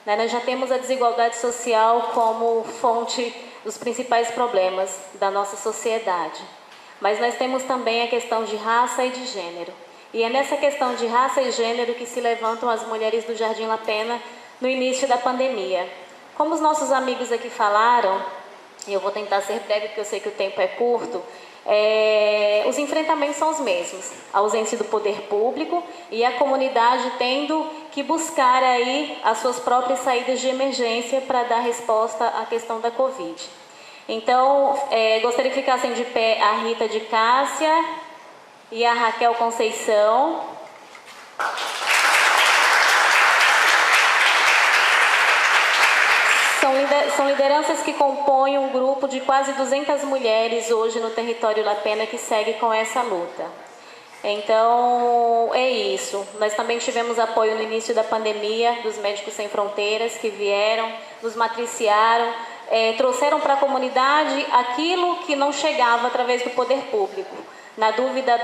Nós já temos a desigualdade social como fonte dos principais problemas da nossa sociedade. Mas nós temos também a questão de raça e de gênero. E é nessa questão de raça e gênero que se levantam as mulheres do Jardim La Pena no início da pandemia. Como os nossos amigos aqui falaram, e eu vou tentar ser breve porque eu sei que o tempo é curto, os enfrentamentos são os mesmos. A ausência do poder público e a comunidade tendo que buscar aí as suas próprias saídas de emergência para dar resposta à questão da Covid. Então, gostaria que ficassem de pé a Rita de Cássia e a Raquel Conceição. São lideranças que compõem um grupo de quase 200 mulheres hoje no território Lapena que segue com essa luta. Então, é isso. Nós também tivemos apoio no início da pandemia dos Médicos Sem Fronteiras, que vieram, nos matriciaram, trouxeram para a comunidade aquilo que não chegava através do poder público. Na dúvida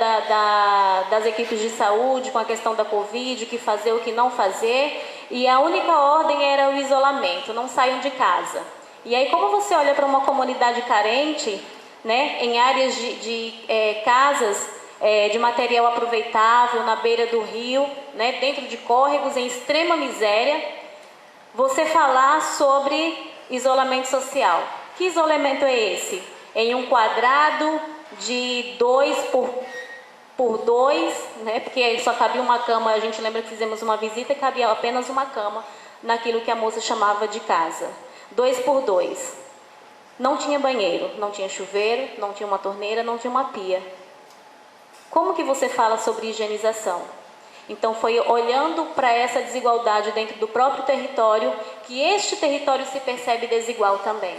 das equipes de saúde com a questão da Covid, o que fazer, o que não fazer, e a única ordem era o isolamento, não saiam de casa. E aí, como você olha para uma comunidade carente, né, em áreas de casas de material aproveitável, na beira do rio, né, dentro de córregos, em extrema miséria, você falar sobre isolamento social. Que isolamento é esse? Em um quadrado de 2 por 2, né, porque só cabia uma cama, a gente lembra que fizemos uma visita e cabia apenas uma cama naquilo que a moça chamava de casa. 2 por 2. Não tinha banheiro, não tinha chuveiro, não tinha uma torneira, não tinha uma pia. Como que você fala sobre higienização? Então foi olhando para essa desigualdade dentro do próprio território que este território se percebe desigual também.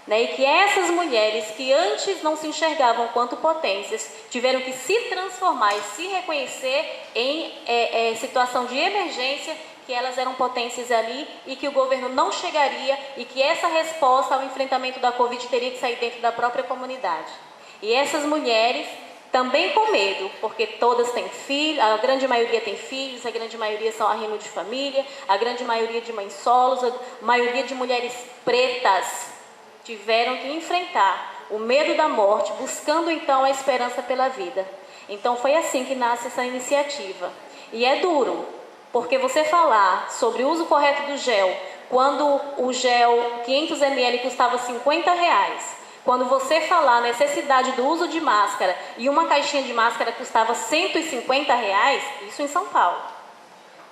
Né? E que essas mulheres que antes não se enxergavam quanto potências tiveram que se transformar e se reconhecer em situação de emergência, que elas eram potências ali e que o governo não chegaria e que essa resposta ao enfrentamento da Covid teria que sair dentro da própria comunidade. E essas mulheres também com medo, porque todas têm filhos, a grande maioria tem filhos, a grande maioria são arrimo de família, a grande maioria de mães solos, a maioria de mulheres pretas tiveram que enfrentar o medo da morte, buscando então a esperança pela vida. Então foi assim que nasce essa iniciativa. E é duro, porque você falar sobre o uso correto do gel, quando o gel 500 ml custava R$50, quando você falar a necessidade do uso de máscara e uma caixinha de máscara custava R$150, isso em São Paulo.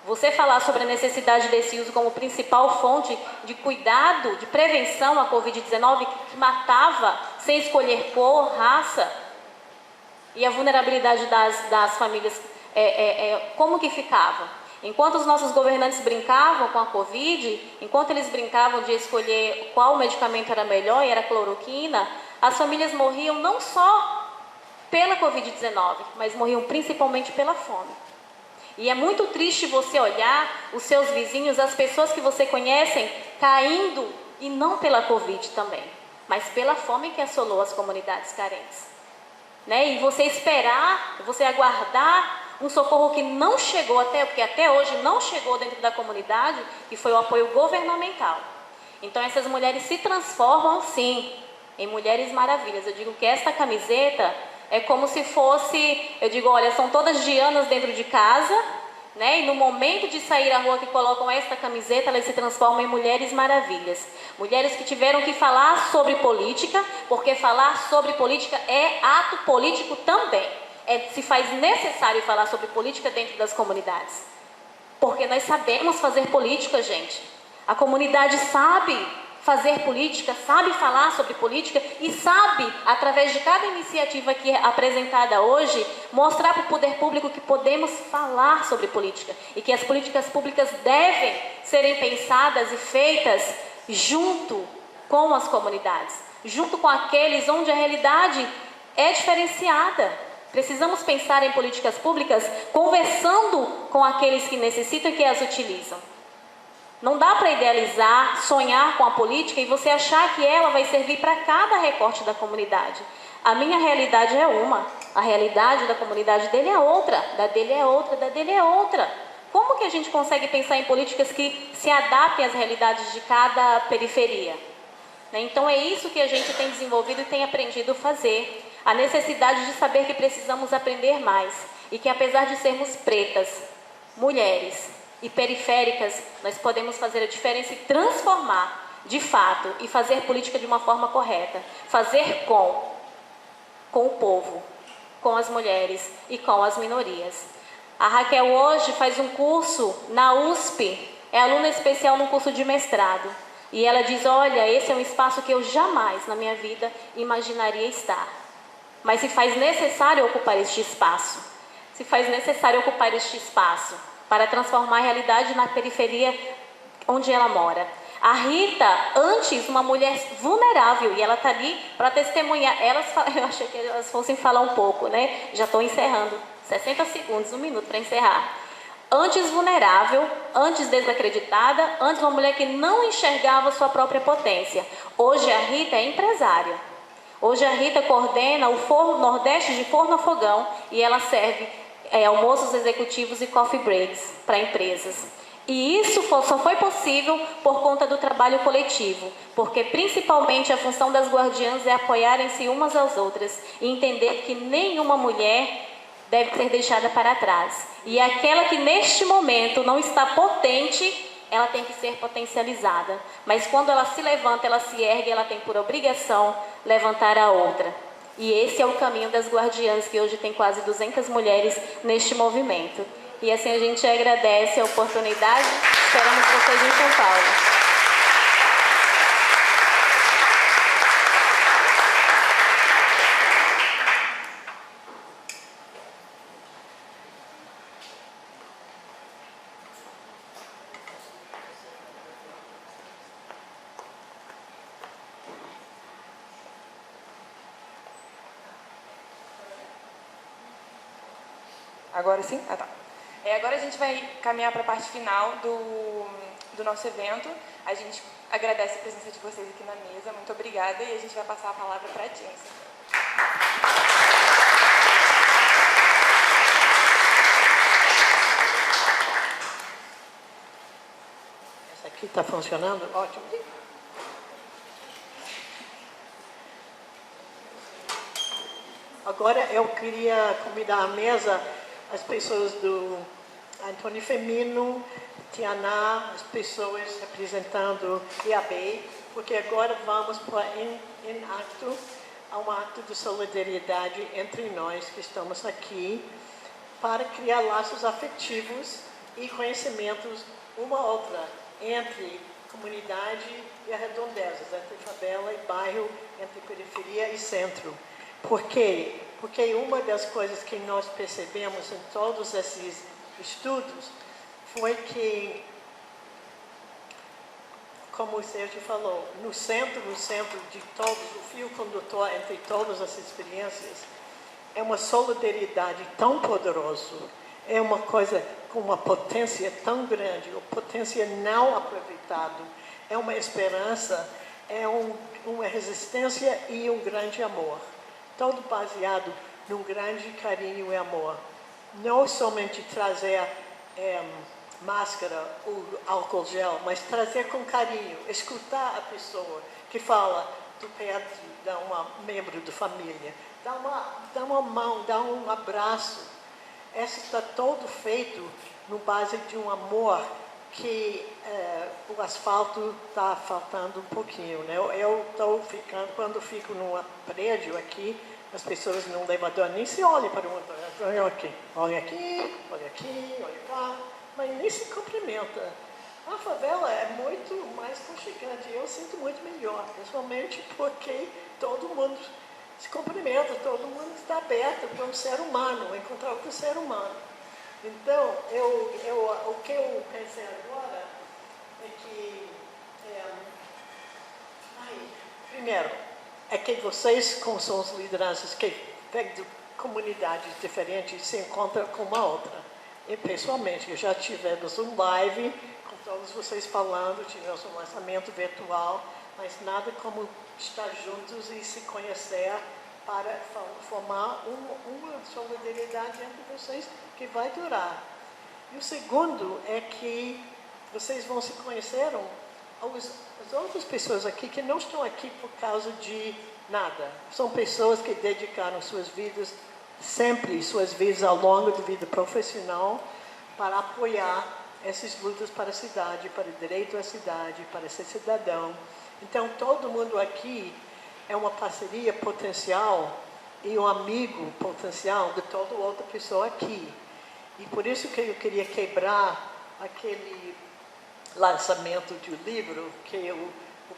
Você falar sobre a necessidade desse uso como principal fonte de cuidado, de prevenção à Covid-19, que matava sem escolher cor, raça, e a vulnerabilidade das famílias, como que ficava? Enquanto os nossos governantes brincavam com a Covid, enquanto eles brincavam de escolher qual medicamento era melhor, e era a cloroquina, as famílias morriam não só pela Covid-19, mas morriam principalmente pela fome. E é muito triste você olhar os seus vizinhos, as pessoas que você conhece, caindo, e não pela Covid também, mas pela fome que assolou as comunidades carentes. Né? E você esperar, você aguardar um socorro que não chegou porque até hoje não chegou dentro da comunidade, que foi o apoio governamental. Então essas mulheres se transformam sim em mulheres maravilhas. Eu digo que esta camiseta é como se fosse, eu digo, olha, são todas Dianas dentro de casa, né? E no momento de sair à rua que colocam esta camiseta, elas se transformam em mulheres maravilhas. Mulheres que tiveram que falar sobre política, porque falar sobre política é ato político também. Se faz necessário falar sobre política dentro das comunidades. Porque nós sabemos fazer política, gente. A comunidade sabe fazer política, sabe falar sobre política e sabe, através de cada iniciativa que é apresentada hoje, mostrar para o poder público que podemos falar sobre política e que as políticas públicas devem serem pensadas e feitas junto com as comunidades, junto com aqueles onde a realidade é diferenciada. Precisamos pensar em políticas públicas conversando com aqueles que necessitam e que as utilizam. Não dá para idealizar, sonhar com a política e você achar que ela vai servir para cada recorte da comunidade. A minha realidade é uma, a realidade da comunidade dele é outra, da dele é outra, da dele é outra. Como que a gente consegue pensar em políticas que se adaptem às realidades de cada periferia? Então é isso que a gente tem desenvolvido e tem aprendido a fazer. A necessidade de saber que precisamos aprender mais e que apesar de sermos pretas, mulheres e periféricas, nós podemos fazer a diferença e transformar de fato e fazer política de uma forma correta. Fazer com o povo, com as mulheres e com as minorias. A Raquel hoje faz um curso na USP, é aluna especial num curso de mestrado. E ela diz, olha, esse é um espaço que eu jamais na minha vida imaginaria estar. Mas se faz necessário ocupar este espaço. Se faz necessário ocupar este espaço para transformar a realidade na periferia onde ela mora. A Rita, antes, uma mulher vulnerável, e ela está ali para testemunhar. Eu achei que elas fossem falar um pouco, né? Já estou encerrando. 60 segundos, 1 minuto para encerrar. Antes vulnerável, antes desacreditada, antes uma mulher que não enxergava sua própria potência. Hoje a Rita é empresária. Hoje a Rita coordena o Forno Nordeste de Forno a Fogão e ela serve almoços executivos e coffee breaks para empresas. E isso só foi possível por conta do trabalho coletivo, porque principalmente a função das guardiãs é apoiarem-se umas às outras e entender que nenhuma mulher deve ser deixada para trás. E aquela que neste momento não está potente, ela tem que ser potencializada. Mas quando ela se levanta, ela se ergue, ela tem por obrigação levantar a outra. E esse é o caminho das guardiãs, que hoje tem quase 200 mulheres neste movimento. E assim a gente agradece a oportunidade. Esperamos vocês em São Paulo. Agora sim? Ah, tá. Agora a gente vai caminhar para a parte final do nosso evento. A gente agradece a presença de vocês aqui na mesa. Muito obrigada. E a gente vai passar a palavra para a Jensen. Essa aqui está funcionando? Ótimo. Agora eu queria convidar à mesa as pessoas do Antônio Femino, Tiana, as pessoas representando IAB, porque agora vamos para um ato de solidariedade entre nós que estamos aqui para criar laços afetivos e conhecimentos uma a outra entre comunidade e redondezas, entre favela e bairro, entre periferia e centro. Por quê? Porque uma das coisas que nós percebemos em todos esses estudos foi que, como o Sérgio falou, no centro de todos, o fio condutor entre todas as experiências, é uma solidariedade tão poderosa, é uma coisa com uma potência tão grande, uma potência não aproveitada, é uma esperança, é uma resistência e um grande amor. Todo baseado num grande carinho e amor. Não somente trazer máscara ou álcool gel, mas trazer com carinho, escutar a pessoa que fala do perto de um membro da família, dá uma mão, dá um abraço. Isso está todo feito no base de um amor que o asfalto está faltando um pouquinho, né? Eu estou ficando, quando fico num prédio aqui, as pessoas no elevador nem se olham para o outro. Olha aqui, olha aqui, olha aqui, olha cá, mas nem se cumprimenta. A favela é muito mais conchegante, eu sinto muito melhor, principalmente porque todo mundo se cumprimenta, todo mundo está aberto para um ser humano, encontrar outro ser humano. Então, o que eu pensei agora é que, primeiro, é que vocês, como são as lideranças que vêm de comunidades diferentes, se encontram com uma outra. E, pessoalmente, já tivemos um live com todos vocês falando, tivemos um lançamento virtual, mas nada como estar juntos e se conhecer para formar uma solidariedade entre vocês que vai durar. E o segundo é que vocês vão se conhecer as outras pessoas aqui que não estão aqui por causa de nada. São pessoas que dedicaram suas vidas, sempre suas vidas ao longo da vida profissional, para apoiar essas lutas para a cidade, para o direito à cidade, para ser cidadão. Então, todo mundo aqui é uma parceria potencial e um amigo potencial de toda outra pessoa aqui. E por isso que eu queria quebrar aquele lançamento de um livro que a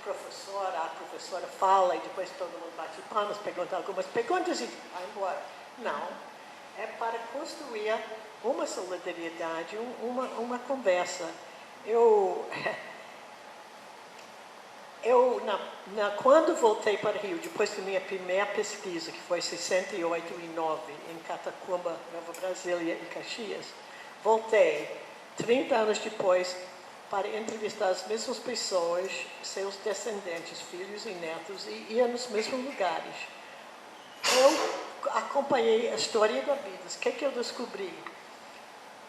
professora fala e depois todo mundo bate palmas, pergunta algumas perguntas e vai embora. Não. É para construir uma solidariedade, uma conversa. Quando voltei para o Rio, depois da minha primeira pesquisa, que foi 68 e 9, em Catacumba, Nova Brasília e Caxias, voltei 30 anos depois para entrevistar as mesmas pessoas, seus descendentes, filhos e netos, e ia nos mesmos lugares. Eu acompanhei a história da vida. O que eu descobri?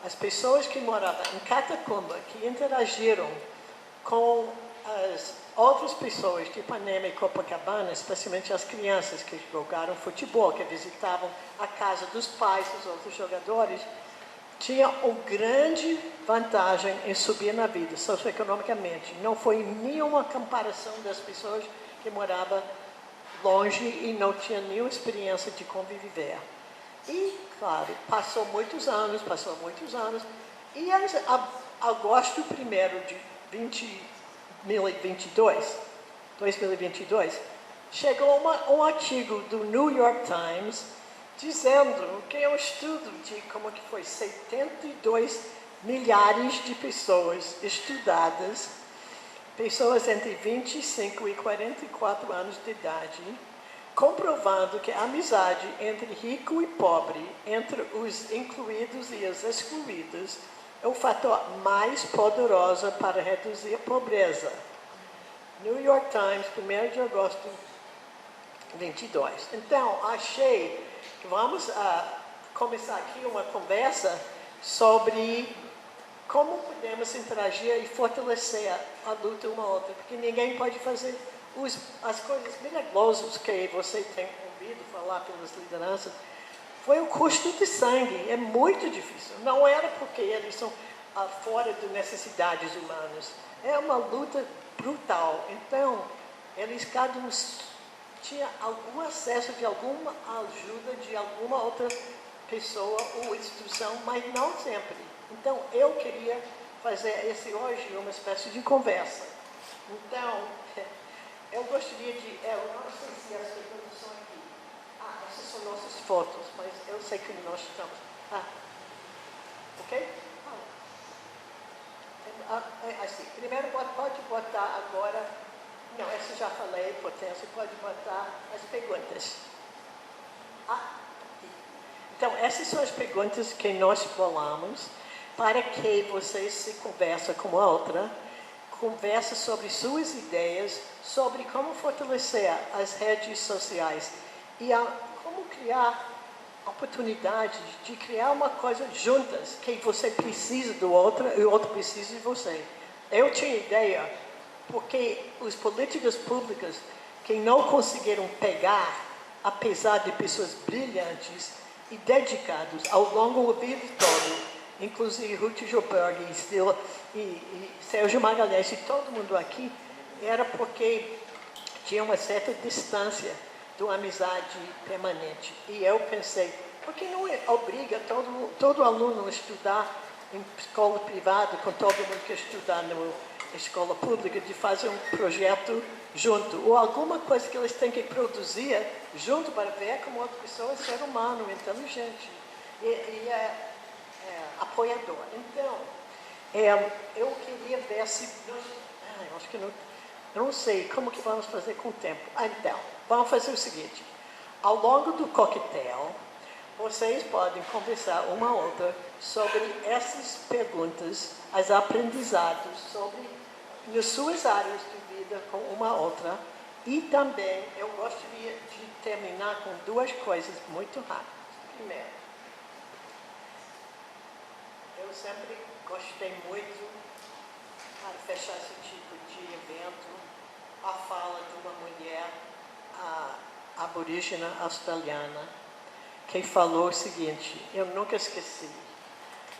As pessoas que moravam em Catacumba, que interagiram com as outras pessoas de Ipanema e Copacabana, especialmente as crianças que jogaram futebol, que visitavam a casa dos pais dos outros jogadores, tinha uma grande vantagem em subir na vida, socioeconomicamente. Não foi nenhuma comparação das pessoas que moravam longe e não tinham nenhuma experiência de conviver. E, claro, passou muitos anos, e em agosto 1º de 2022, chegou um artigo do New York Times dizendo que é um estudo de como que foi 72 milhares de pessoas estudadas, pessoas entre 25 e 44 anos de idade, comprovando que a amizade entre rico e pobre, entre os incluídos e os excluídos, é o fator mais poderoso para reduzir a pobreza. New York Times, 1º de agosto de 22. Então, achei que vamos começar aqui uma conversa sobre como podemos interagir e fortalecer a luta uma outra, porque ninguém pode fazer as coisas milagrosas que você tem ouvido falar pelas lideranças. Foi o custo de sangue, é muito difícil. Não era porque eles são fora de necessidades humanas. É uma luta brutal. Então, eles cada um tinha algum acesso de alguma ajuda de alguma outra pessoa ou instituição, mas não sempre. Então, eu queria fazer hoje uma espécie de conversa. Então, eu gostaria de... eu não sei se as perguntas são aqui. Essas são nossas fotos, mas eu sei que nós estamos... ok? Assim, primeiro pode botar agora... Não, essa já falei, potência, pode botar as perguntas. Então, essas são as perguntas que nós falamos para que vocês se conversem com a outra, conversa sobre suas ideias, sobre como fortalecer as redes sociais e como criar oportunidades de criar uma coisa juntas, que você precisa do outro e o outro precisa de você. Eu tinha ideia, porque as políticas públicas que não conseguiram pegar, apesar de pessoas brilhantes e dedicadas ao longo do vida todo, inclusive Ruth Gilberg e Sérgio Magalhães e todo mundo aqui, era porque tinha uma certa distância de uma amizade permanente. E eu pensei, por que não obriga todo aluno a estudar em escola privada, com todo mundo que estudar na escola pública, de fazer um projeto junto, ou alguma coisa que eles têm que produzir junto para ver como outra pessoa é ser humano, inteligente e apoiador. Então, eu queria ver se... eu acho que não... Eu não sei como que vamos fazer com o tempo. Então, vamos fazer o seguinte. Ao longo do coquetel, vocês podem conversar uma a outra sobre essas perguntas, as aprendizados sobre as suas áreas de vida com uma a outra. E também, eu gostaria de terminar com duas coisas muito rápidas. Primeiro, eu sempre gostei muito, para fechar esse tipo de evento, a fala de uma mulher aborígena australiana que falou o seguinte, eu nunca esqueci.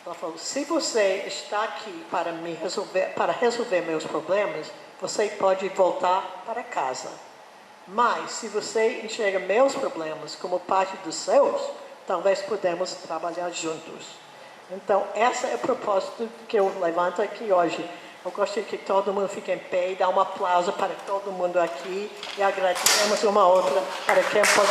Ela falou, se você está aqui para resolver meus problemas, você pode voltar para casa. Mas, se você enxerga meus problemas como parte dos seus, talvez podemos trabalhar juntos. Então, esse é o propósito que eu levanto aqui hoje. Eu gostaria que todo mundo fique em pé e dá um aplauso para todo mundo aqui e agradecemos uma outra para quem pode...